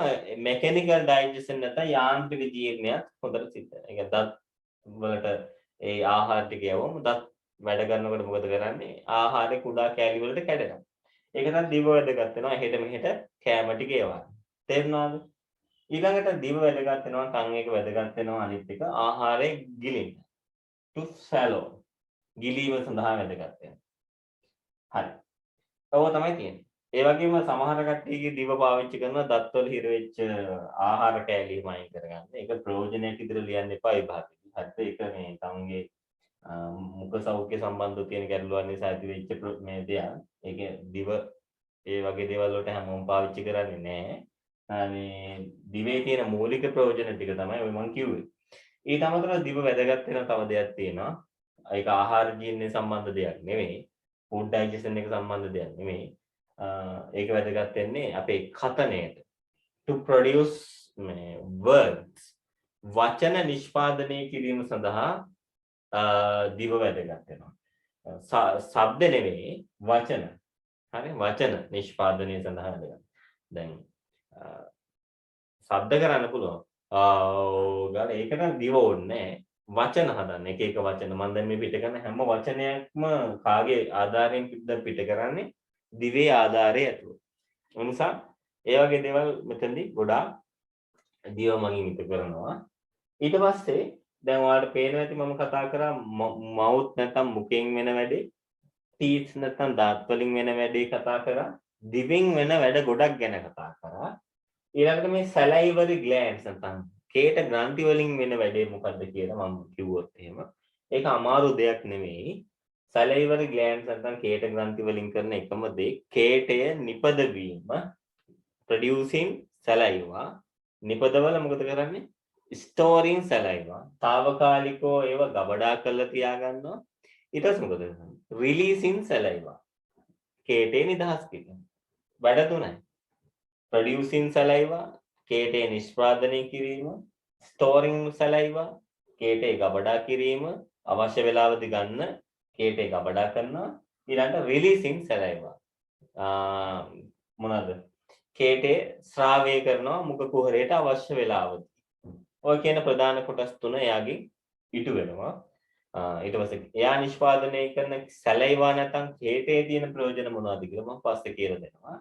මෙකැනිකල් ඩයිජෙෂන් නැත්නම් යාන්ත්‍රික ජීර්ණයත් හොඳට සිද්ධ වෙනවා. ඒ කියන්නේ දත් වලට ඒ ආහාර ටික යවුවම දත් වැඩ කරනකොට මොකද කරන්නේ? ආහාරේ කුඩා කෑලි වලට කැඩෙනවා. ඒක තමයි දිව වැදගත් වෙනවා. එහෙට මෙහෙට කෑම ටික ඒවා. තේරුණාද? ඊළඟට දිව වැදගත් වෙනවා, කන් එක වැදගත් වෙනවා, අනිත් එක ආහාරය ගිලින්න. to swallow. ගිලීම සඳහා වැදගත් වෙනවා. හරි. ඔව් තමයි තියෙන්නේ. ඒ වගේම සමහර කට්ටියගේ දිව පාවිච්චි කරන දත්වල හිර වෙච්ච ආහාර කැලීම් අයින් කරගන්න. ඒක ප්‍රයෝජනයක් විදිහට ලියන්න එපා විභාගෙදී. හරිද? ඒක මේ තමන්ගේ මුඛ සෞඛ්‍ය සම්බන්ධව තියෙන ගැටලුවක් නිසා ඇති වෙච්ච මේ දෙයක්. ඒක දිව ඒ වගේ දේවල් වලට හැමෝම පාවිච්චි කරන්නේ නැහැ. මේ දිවේ තියෙන මූලික ප්‍රයෝජන ටික තමයි ඔය මම කිව්වේ. ඊට අමතරව දිව වැදගත් වෙන තව දෙයක් තියෙනවා. ඒක ආහාර ජීර්ණය සම්බන්ධ දෙයක් නෙවෙයි. ෆුඩ් ඩයිජෙෂන් එක සම්බන්ධ දෙයක් නෙවෙයි. ඒක වැදගත් වෙන්නේ අපේ කතනයට. to produce words වචන නිෂ්පාදනය කිරීම සඳහා දිව වැදගත් වෙනවා. ශබ්ද නෙවෙයි වචන. හරි වචන නිෂ්පාදනය සඳහා වැදගත්. දැන් ශබ්ද කරන්න පුළුවන්. ගාන ඒකට දිව ඕනේ වචන හදන්න එක එක වචන මම දැන් මේ පිට කරන හැම වචනයක්ම කාගේ ආධාරයෙන් පිට කරන්නේ දිවේ ආධාරය ඇතුව. ඒ නිසා ඒ වගේ දේවල් මෙතනදී ගොඩාක් දිව මගින් ඉට කරනවා. ඊට පස්සේ දැන් ඔයාලට පේනවා ඇති මම කතා කරා මවුත් නැත්නම් මුඛයෙන් වෙන වැඩේ, ටීත් නැත්නම් දත් වලින් වෙන වැඩේ කතා කරා, දිවෙන් වෙන වැඩ ගොඩක් ගැන කතා කරා. ඊළඟට මේ සැලයිවරි ග්ලෑන්ඩ්ස් නැත්නම් කේට ග්‍රන්ථි වලින් වෙන වැඩේ මොකද්ද කියලා මම කිව්වොත් එහෙම ඒක අමාරු දෙයක් නෙමෙයි. සැලයිවරි ග්ලෑන්ඩ්ස් නැත්නම් කේට ග්‍රන්ථි වලින් කරන එකම දේ කේටය නිපදවීම producing saliva. නිපදවල මොකද කරන්නේ? storing saliva. తాවකාලිකව ඒව ගබඩා කරලා තියාගන්නවා. ඊට පස්සේ මොකද කරන්නේ? releasing saliva. කේටේ නිදහස් කිරීම. වැඩ තුනයි. producing saliva, කේටේ නිෂ්පාදනය කිරීම, storing saliva, කේටේ ගබඩා කිරීම, අවශ්‍ය වෙලාවදී ගන්න කේටේ ගබඩා කරනවා. ඊළඟට releasing saliva. මොනවාද? කේටේ ශ්‍රාවය කරනවා මුඛ කුහරයට අවශ්‍ය වෙලාවදී. ඔය කියන ප්‍රධාන කොටස් තුන එයාගේ ඉටු වෙනවා. ඊට පස්සේ එයා නිෂ්පාදනය කරන සැලයිවා නැත්නම් කේටේ තියෙන ප්‍රයෝජන මොනවද කියලා මම පස්සේ කියලා දෙනවා.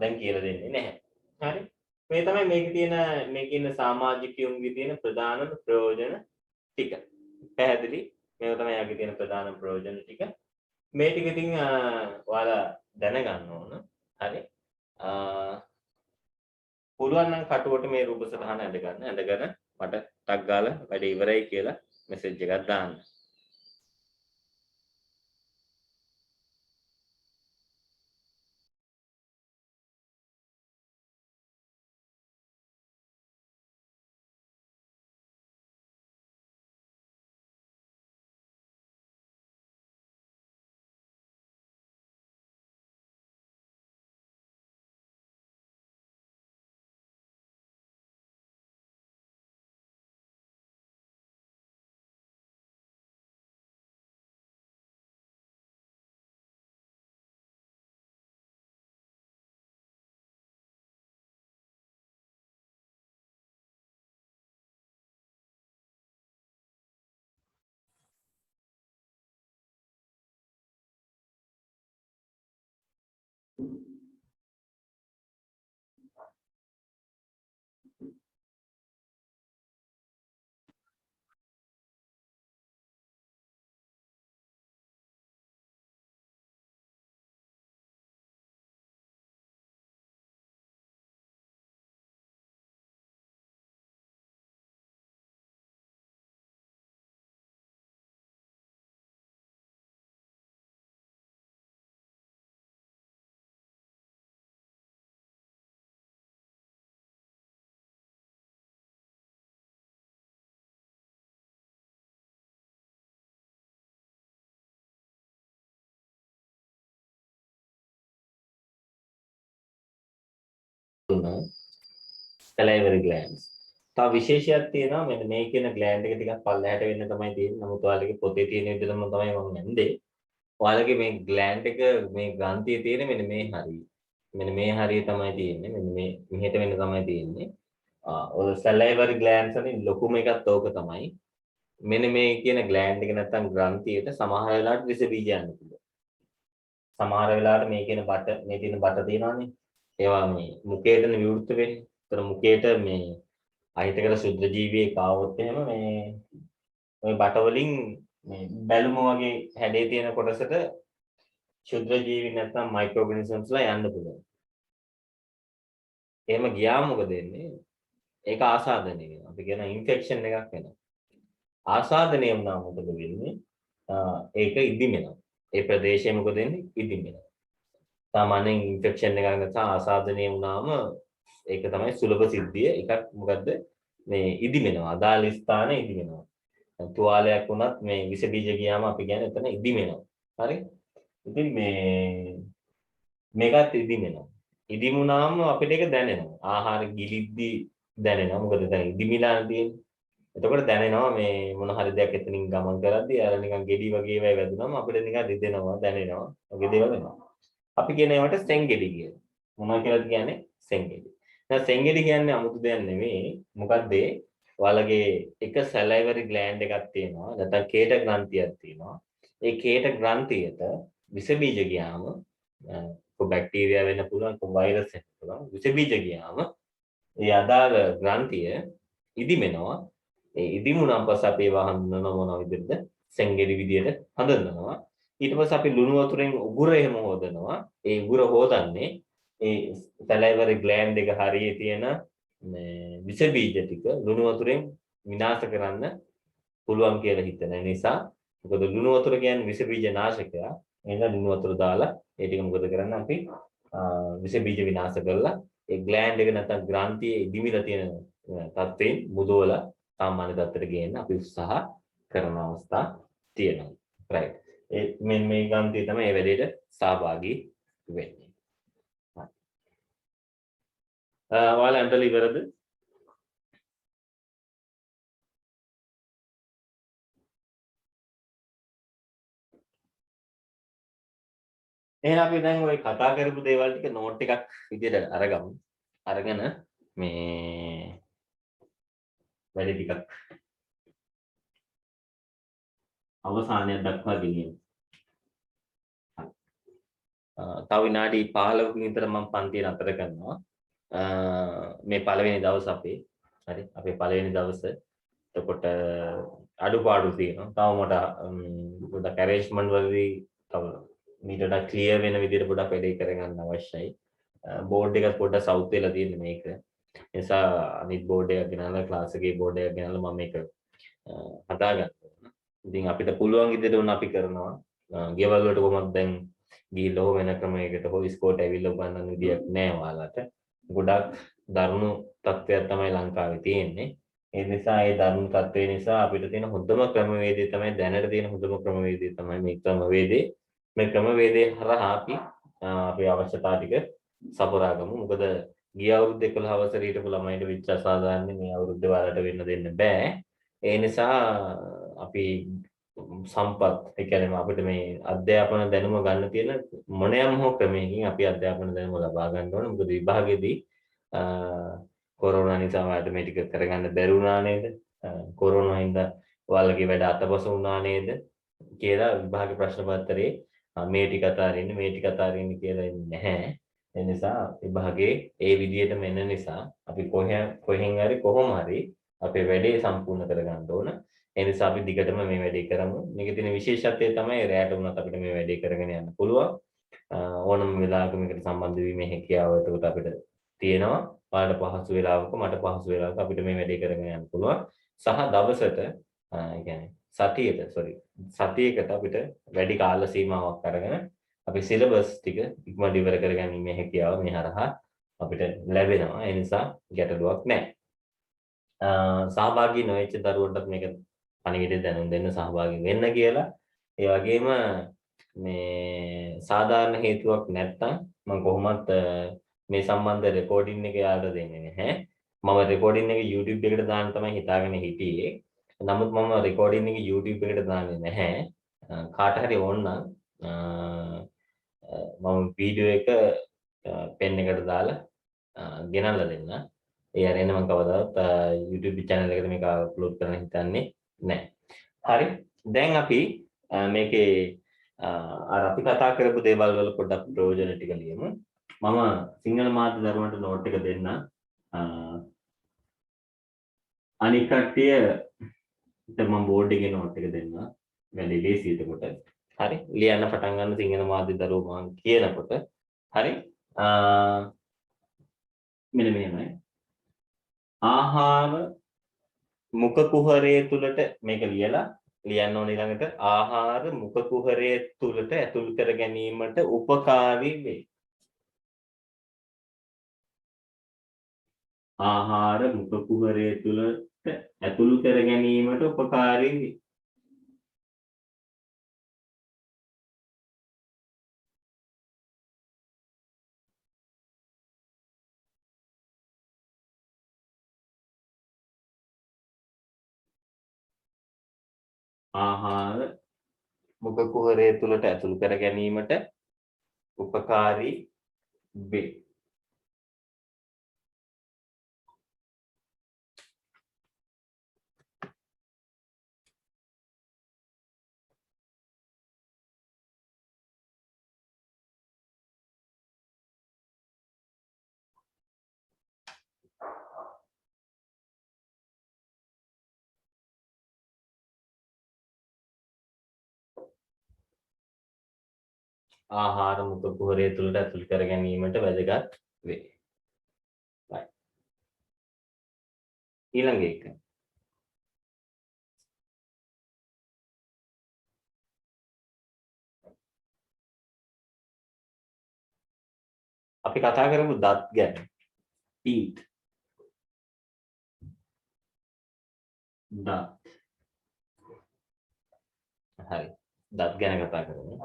දැන් කියලා දෙන්නේ නැහැ. හරි. මේ තමයි මේකේ ඉන්න සමාජිකයන්ගේ තියෙන ප්‍රධාන ප්‍රයෝජන ටික. පැහැදිලි? මේක තමයි යාගේ තියෙන ප්‍රධාන ප්‍රයෝජන ටික. මේ ටික ඉතින් ඔයාලා දැනගන්න ඕන. හරි. පුළුවන් නම් කටුවට මේ රූප සටහන ඇඳගන්න. ඇඳගෙන මට ටක් ගාලා වැඩ ඉවරයි කියලා මෙසේජ් එකක් දාන්න. salivary glands. තව විශේෂයක් තියෙනවා මෙන්න මේ කියන gland එක ටිකක් පල්ලෙහාට වෙන්න තමයි තියෙන්නේ. නමුත් ඔයාලගේ පොතේ තියෙන විදිහටම තමයි මම යන්නේ. ඔයාලගේ මේ gland එක මේ ග්‍රන්ථිය තියෙන්නේ මෙන්න මේ හරිය. මෙන්න මේ හරිය තමයි තියෙන්නේ. මෙන්න මේ මෙහෙට වෙන්න තමයි තියෙන්නේ. ඔය salivary glands වලින් ලොකුම එකත් ඕක තමයි. මෙන්න මේ කියන gland එක නැත්තම් ග්‍රන්ථියට සමහර වෙලාවට විස බීජ යන්න පුළුවන්. සමහර වෙලාවට මේ කියන බට මේ තියෙන බට තියෙනවානේ. ඒවා මේ මුඛයටනේ විවෘත වෙන්නේ. ඒතර මුඛයට මේ අහිතකර ශුද්ධ ජීවියෙක් ආවොත් එහෙම මේ ওই බට වලින් මේ බැලුම වගේ හැඩේ තියෙන කොටසට ශුද්ධ ජීවි නැත්නම් මයික්‍රෝ ඔර්ගනිසම්ස්ලා යන්න පුළුවන්. එහෙම ගියාම මොකද වෙන්නේ? ඒක ආසාදනය වෙනවා. අපි කියන ඉන්ෆෙක්ෂන් එකක් වෙනවා. ආසාදනය වුණා මොකද වෙන්නේ? ඒක ඉදිමෙනවා. ඒ ප්‍රදේශයේ මොකද වෙන්නේ? ඉදිමෙනවා. සාමාන්‍යයෙන් ඉන්ෆෙක්ෂන් එකක් නැත්නම් ආසාදනය වුණාම ඒක තමයි සුලභ සිද්ධිය. එකක් මොකද්ද? මේ ඉදිමෙනවා. අදාළ ස්ථාන ඉදිමෙනවා. තුවාලයක් වුණත් මේ විස බීජ ගියාම අපි කියන්නේ එතන ඉදිමෙනවා. හරි? ඉතින් මේකත් ඉදිමෙනවා. ඉදිමුණාම අපිට ඒක දැනෙනවා. ආහාර ගිලිද්දි දැනෙනවා. මොකද දැන් ඉදිමිලා තියෙන්නේ. එතකොට දැනෙනවා මේ මොන හරි දෙයක් එතනින් ගමන් කරද්දී අර නිකන් ගෙඩි වගේ ඒවා වැදුනම අපිට නිකන් රිදෙනවා, දැනෙනවා. වගේ දේවල් වෙනවා. අපි කියන ඒවට සෙන්ගෙඩි කියලා. මොනවා කියලාද කියන්නේ? සෙන්ගෙඩි. දැන් සෙන්ගෙඩි කියන්නේ 아무තු දෙයක් නෙවෙයි. මොකද්ද? ඔයාලගේ එක salivary gland එකක් තියෙනවා. නැත්නම් කේට ග්‍රන්ථියක් තියෙනවා. ඒ කේට ග්‍රන්ථියට විස බීජ ගියාම බැක්ටීරියා වෙන්න පුළුවන්, වෛරස් වෙන්න පුළුවන්. විස බීජ ගියාම ඒ අදාළ ග්‍රන්ථිය ඉදිමෙනවා. ඒ ඉදිමුණාන් පස්සේ අපි ඒවා හඳුනන මොන විදිහටද? සෙන්ගෙඩි විදියට හඳුනනවා. ඊට පස්සේ අපි ලුණු වතුරෙන් උගුර එහෙම හොදනවා. ඒ උගුර හොදන්නේ ඒ salivary gland එක හරියේ තියෙන මේ විස බීජ ටික ලුණු වතුරෙන් විනාශ කරන්න පුළුවන් කියලා හිතන නිසා. මොකද ලුණු වතුර කියන්නේ විස බීජ නාශකයක්. එහෙනම් ලුණු වතුර දාලා ඒ ටික මොකද කරන්නේ අපි විස බීජ විනාශ කරලා ඒ gland එක නැත්නම් ග්‍රන්ථියේ ඉදිමිලා තියෙන තත්ත්වයෙන් මුදවලා සාමාන්‍ය තත්ත්වයට ගේන්න අපි උත්සාහ කරන අවස්ථා තියෙනවා. right. මේ ග්‍රන්ථිය තමයි මේ වැඩේට සහභාගී වෙන්නේ. ඔයාලා ඇන්ටලි ඉවරද? එහෙනම් අපි දැන් ওই කතා කරපු දේවල් ටික නෝට් එකක් විදියට අරගමු. අරගෙන මේ වැඩි ටිකක් අවසානයක් දක්වා ගෙනියමු. තව විනාඩි 15කින් විතර මම පන්තිය නතර කරනවා. මේ පළවෙනි දවස් අපේ. හරි. අපේ පළවෙනි දවස. එතකොට අඩුපාඩු තියෙනවා. තව මට පොඩක් ඇරේන්ජ්මන්ට් වලදී තව මීට වඩා ක්ලියර් වෙන විදිහට පොඩක් වැඩේ කරගන්න අවශ්‍යයි. බෝඩ් එකත් පොඩ්ඩක් සවුත් වෙලා තියෙන මේක. ඒ නිසා අනිත් බෝඩ් එකක් ගෙනල්ලා ක්ලාස් එකේ බෝඩ් එකක් ගෙනල්ලා මම මේක හදාගන්න ඕන. ඉතින් අපිට පුළුවන් විදිහට උන අපි කරනවා. ගෙවල් වලට කොහොමද දැන් ගිහිල්ලා හො වෙන ක්‍රමයකට හො ඉස්කෝලේට ඇවිල්ලා උගන්නන්න විදියක් නැහැ ඔයාලට. ගොඩක් දරුණු තත්ත්වයක් තමයි ලංකාවේ තියෙන්නේ. ඒ නිසා ඒ දරුණු තත්ත්වය නිසා අපිට තියෙන හොඳම ක්‍රමවේදය තමයි දැනට තියෙන හොඳම ක්‍රමවේදය තමයි මේ ක්‍රමවේදය. මේ ක්‍රමවේදය හරහා අපි අපේ අවශ්‍යතා ටික සපුරා ගමු. මොකද ගිය අවුරුද්ද 11 වසරේ හිටපු ළමයින්ට වෙච්ච අසාධාරණ මේ අවුරුද්දේ වලට වෙන්න දෙන්න බෑ. ඒ නිසා අපි සම්පත් ඒ කියන්නේ අපිට මේ අධ්‍යාපන දැනුම ගන්න තියෙන මොනෑම හෝ ක්‍රමයකින් අපි අධ්‍යාපන දැනුම ලබා ගන්න ඕන. මොකද විභාගෙදී කොරෝනා නිසා ඔයාලට මේ ටික කරගන්න බැරි වුණා නේද? කොරෝනා හින්දා ඔයාලගේ වැඩ අතපසු වුණා නේද? කියලා විභාග ප්‍රශ්න පත්‍රයේ මේ ටික අතාරින්න මේ ටික අතාරින්න කියලා ඉන්නේ නැහැ. ඒ නිසා විභාගයේ ඒ විදිහටම එන නිසා අපි කොහෙන් හරි කොහොම හරි අපේ වැඩේ සම්පූර්ණ කරගන්න ඕන. ඒ නිසා අපි දිගටම මේ වැඩේ කරමු. මේකේ තියෙන විශේෂත්වය තමයි රැයට වුණත් අපිට මේ වැඩේ කරගෙන යන්න පුළුවන්. ඕනම වෙලාවක මේකට සම්බන්ධ වීමේ හැකියාව එතකොට අපිට තියෙනවා. ඔයාලට පහසු වෙලාවක මට පහසු වෙලාවක අපිට මේ වැඩේ කරගෙන යන්න පුළුවන්. සහ දවසට ඒ කියන්නේ සතියකට අපිට වැඩි කාල සීමාවක් අරගෙන අපි සිලබස් ටික ඉක්මනට ඉවර කරගැනීමේ හැකියාව මේ හරහා අපිට ලැබෙනවා. ඒ නිසා ගැටලුවක් නැහැ. සහභාගී නොවෙච්ච දරුවන්ටත් මේක පණිවිඩය දැනුම් දෙන්න සහභාගී වෙන්න කියලා. ඒ වගේම මේ සාධාරණ හේතුවක් නැත්තම් මම කොහොමත් මේ සම්බන්ධ රෙකෝඩින් එක යාළුවා දෙන්නේ නැහැ. මම රෙකෝඩින් එක YouTube එකට දාන්න තමයි හිතාගෙන හිටියේ. නමුත් මම රෙකෝඩින් එක YouTube එකට දාන්නේ නැහැ. කාට හරි ඕන නම් මම වීඩියෝ එක පෙන් එකට දාලා ගෙනල්ලා දෙන්න. ඒ අරගෙන මම කවදාවත් YouTube channel එකට මේක අප්ලෝඩ් කරන්න හිතන්නේ නැහැ. හරි. දැන් අපි මේකේ අර අපි කතා කරපු දේවල් වල පොඩ්ඩක් ප්‍රයෝජන ටික ලියමු. මම සිංහල මාධ්‍ය දරුවන්ට නෝට් එක දෙන්න. අනික් කට්ටිය මම බෝඩ් එකේ නෝට් එක දෙන්න. වැඩි ලේසි එතකොට. හරි. ලියන්න පටන් ගන්න සිංහල මාධ්‍ය දරුවෝ මම කියනකොට. හරි. මෙන්න මෙහෙමයි. ආහාර මුඛ කුහරය තුලට මේක ලියලා ලියන්න ඕනේ ඊළඟට ආහාර මුඛ කුහරය තුලට ඇතුල් කර ගැනීමට උපකාරී වේ. ආහාර මුඛ කුහරය තුලට ඇතුල් කර ගැනීමට උපකාරී වේ. ආහාර මුඛ කුහරය තුලට ඇතුල් කර ගැනීමට උපකාරී වේ. ආහාර මුඛ කුහරය තුලට ඇතුල් කර ගැනීමට වැදගත් වේ. ඊළඟ එක. අපි කතා කරමු දත් ගැන. teeth. දත්. හරි. දත් ගැන කතා කරමු.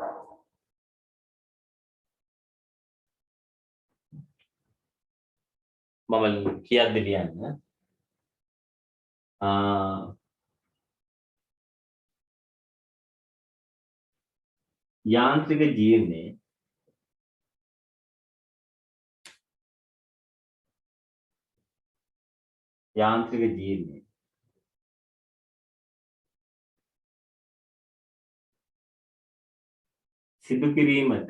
මම කියද්දි ලියන්න. යාන්ත්‍රික ජීර්ණයේ සිදු කිරීමට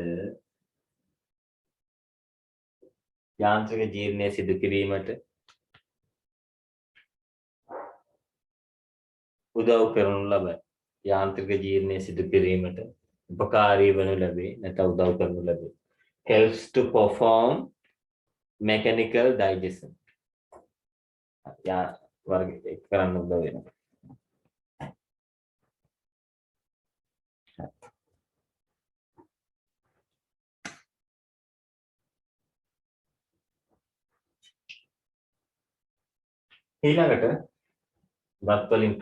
උදව් කරනු ලබයි. යාන්ත්‍රික ජීර්ණය සිදු කිරීමට උපකාරී වනු ලැබේ නැත්නම් උදව් කරනු ලැබේ. helps to perform mechanical digestion. යා වර්ග එක කරන්න උදව් වෙනවා. ඊළඟට දත් වලින්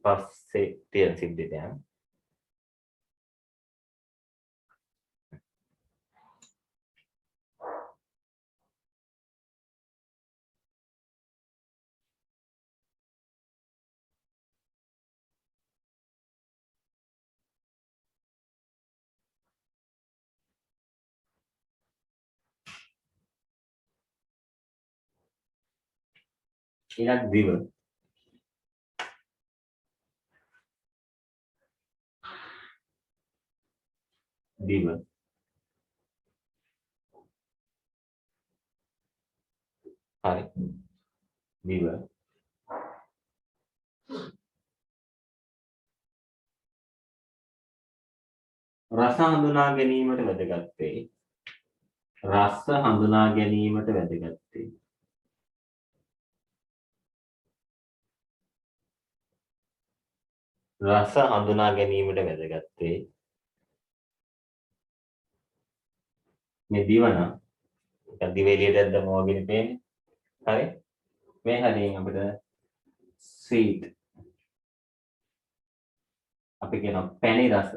පස්සේ තියෙන සිද්ධියන් ඊළඟ දිව හරි දිව රස හඳුනා ගැනීමට වැදගත් වේ. රස හඳුනා ගැනීමට වැදගත් වේ. රස හඳුනා ගැනීමට වැදගත් වේ. මේ දිවන දිව එළියට දැම්මම වගේ පේන්නේ. හරි. මේ හරියෙන් අපිට sweet අපි කියන පැණි රස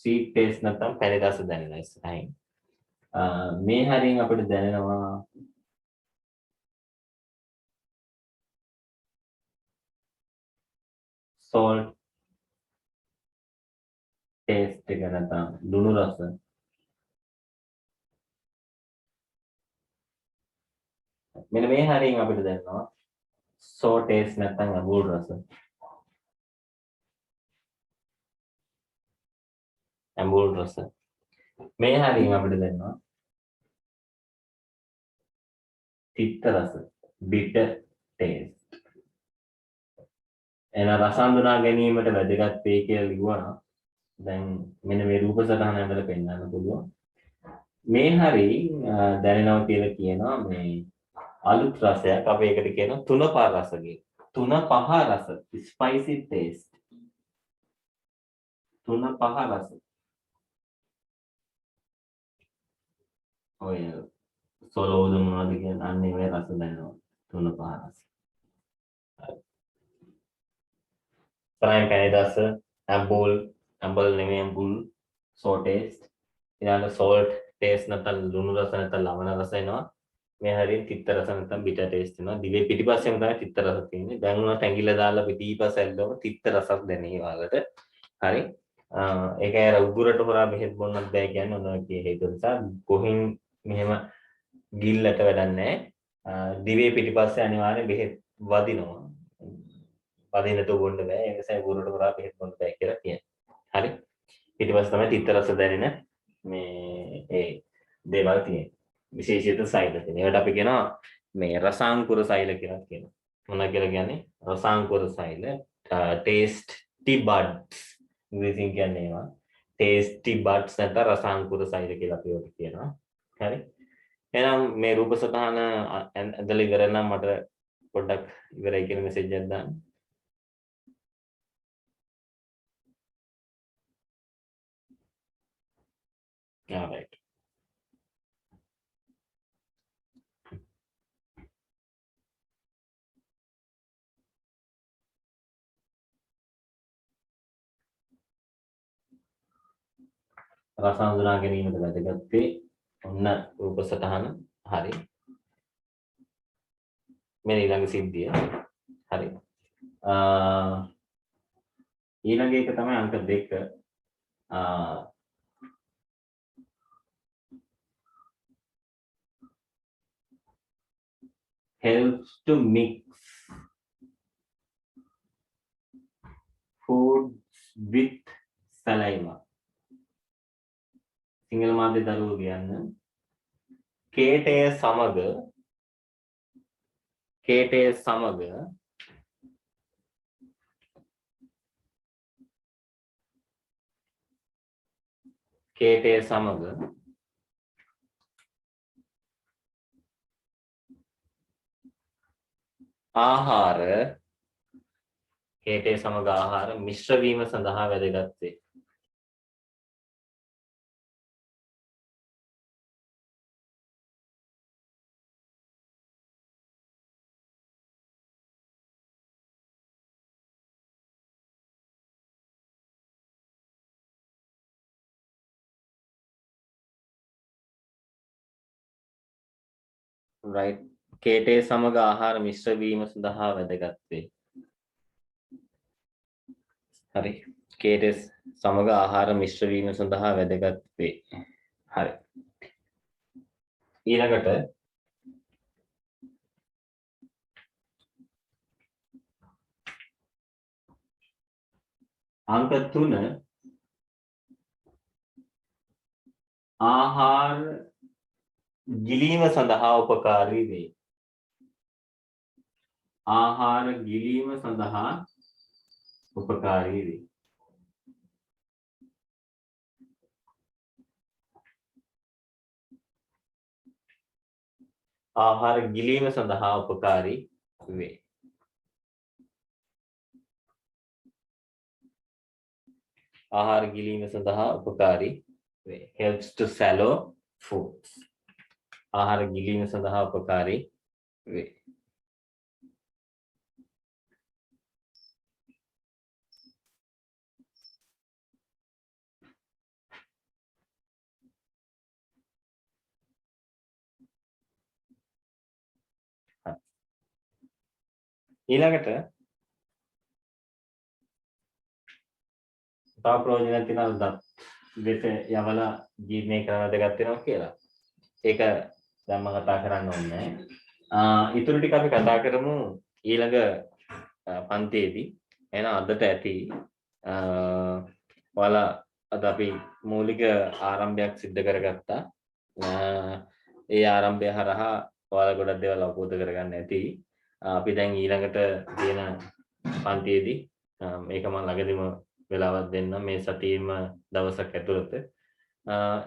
sweet taste නැත්නම් පැණි රස දැනෙනවා ඉස්සරහින්. මේ හරියෙන් අපිට දැනෙනවා salt taste එක නැත්නම් ලුණු රස. මෙන්න මේ හරියෙන් අපිට දැනෙනවා sour taste නැත්නම් අඹුල් රස. අඹුල් රස. මේ හරියෙන් අපිට දැනෙනවා තිත්ත රස. bitter taste. එන රස හඳුනා ගැනීමට වැදගත් වේ කියලා ලියුවා. දැන් මෙන්න මේ රූප සටහන ඇඳලා පෙන්නන්න පුළුවන්. මේ හරි දැනෙනවා කියලා කියනවා මේ අලුත් රසයක් අපි ඒකට කියනවා තුන පහ රස කියලා. තුන පහ රස spicy taste. තුන පහ රස. ඔය සොලෝද මොනවද කියන්නේ අන්නේ මේ රස දැනෙනවා. තුන පහ රස. ප්‍රයිම් පැණිදාස ඇම්බල් නෙමෙයි ඇම්බුල් sour taste ඊළඟ salt taste නැත්නම් ලුණු රස නැත්නම් ලවණ රස එනවා මේ හරියට තිත්ත රස නැත්නම් bitter taste එනවා දිවේ පිටිපස්සෙම තමයි තිත්ත රස තියෙන්නේ දැන් උනත් ඇඟිල්ල දාලා පිටිපස්ස ඇල්ලුවම තිත්ත රසක් දැනේ වාලට හරි ඒක ඇර උගුරට හොරා බෙහෙත් බොන්නත් බෑ කියන්නේ ඔන්න ඔය හේතු නිසා කොහින් මෙහෙම ගිල්ලට වැඩක් නැහැ දිවේ පිටිපස්සේ අනිවාර්යෙන් බෙහෙත් වදිනවා වදිනට බොන්න බෑ ඒ නිසා උගුරට හොරා බෙහෙත් බොන්න බෑ කියලා කියන්නේ හරි ඊට පස්සේ තමයි තිත්ත රස දැනෙන මේ ඒ දේවල් තියෙන්නේ විශේෂිත සෛල තියෙන. ඒකට අපි කියනවා මේ රසාංකුර සෛල කියලා කියනවා. මොනවා කියලා කියන්නේ? රසාංකුර සෛල tasty buds ඉංග්‍රීසියෙන් කියන්නේ ඒවා. tasty buds නැත්නම් රසාංකුර සෛල කියලා අපි ඒකට කියනවා. හරි. එහෙනම් මේ රූප සටහන ඇඳලා ඉවර නම් මට පොඩ්ඩක් ඉවරයි කියන මෙසේජ් එකක් දාන්න. All right. රස හඳුනා ගැනීමට වැදගත් වේ. ඔන්න රූප සටහන හරි. මේ ඊළඟ සිද්ධිය. හරි. ඊළඟ එක තමයි අංක 2. helps to mix foods with saliva. Sinhala මාධ්‍ය දරුවෝ කියන්න කේටය සමග ආහාර මිශ්‍ර වීම සඳහා වැදගත් වේ. right කේටය සමග ආහාර මිශ්‍ර වීම සඳහා වැදගත් වේ. හරි. කේටය සමග ආහාර මිශ්‍ර වීම සඳහා වැදගත් වේ. හරි. ඊළඟට අංක 3 ආහාර ගිලීම සඳහා උපකාරී වේ. ආහාර ගිලීම සඳහා උපකාරී වේ. ආහාර ගිලීම සඳහා උපකාරී වේ. ආහාර ගිලීම සඳහා උපකාරී වේ. helps to swallow foods. ආහාර ගිලීම සඳහා උපකාරී වේ. ඊළඟට තව ප්‍රයෝජනයක් තියෙනවා දෙස යවලා ජීර්ණය කරන දෙයක් තියෙනවා කියලා. ඒක දැන් මම කතා කරන්න ඕනේ. ඊටු ටික අපි කතා කරමු ඊළඟ පන්තියේදී. එහෙනම් අදට ඇති ඔයාලා අද අපි මූලික ආරම්භයක් සිද්ධ කරගත්තා. ඒ ආරම්භය හරහා ඔයාලා ගොඩක් දේවල් අවබෝධ කරගන්න ඇති. අපි දැන් ඊළඟට තියෙන පන්තියේදී මේක මම ළඟදිම වෙලාවක් දෙන්න මේ සතියේම දවසක් ඇතුළත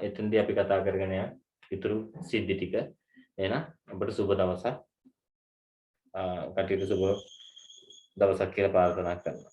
එතනදී අපි කතා කරගෙන යන ඉතුරු සිද්ධි ටික. එහෙනම් අපට සුබ දවසක්. කටයුතු සුබ දවසක් කියලා ප්‍රාර්ථනා කරනවා.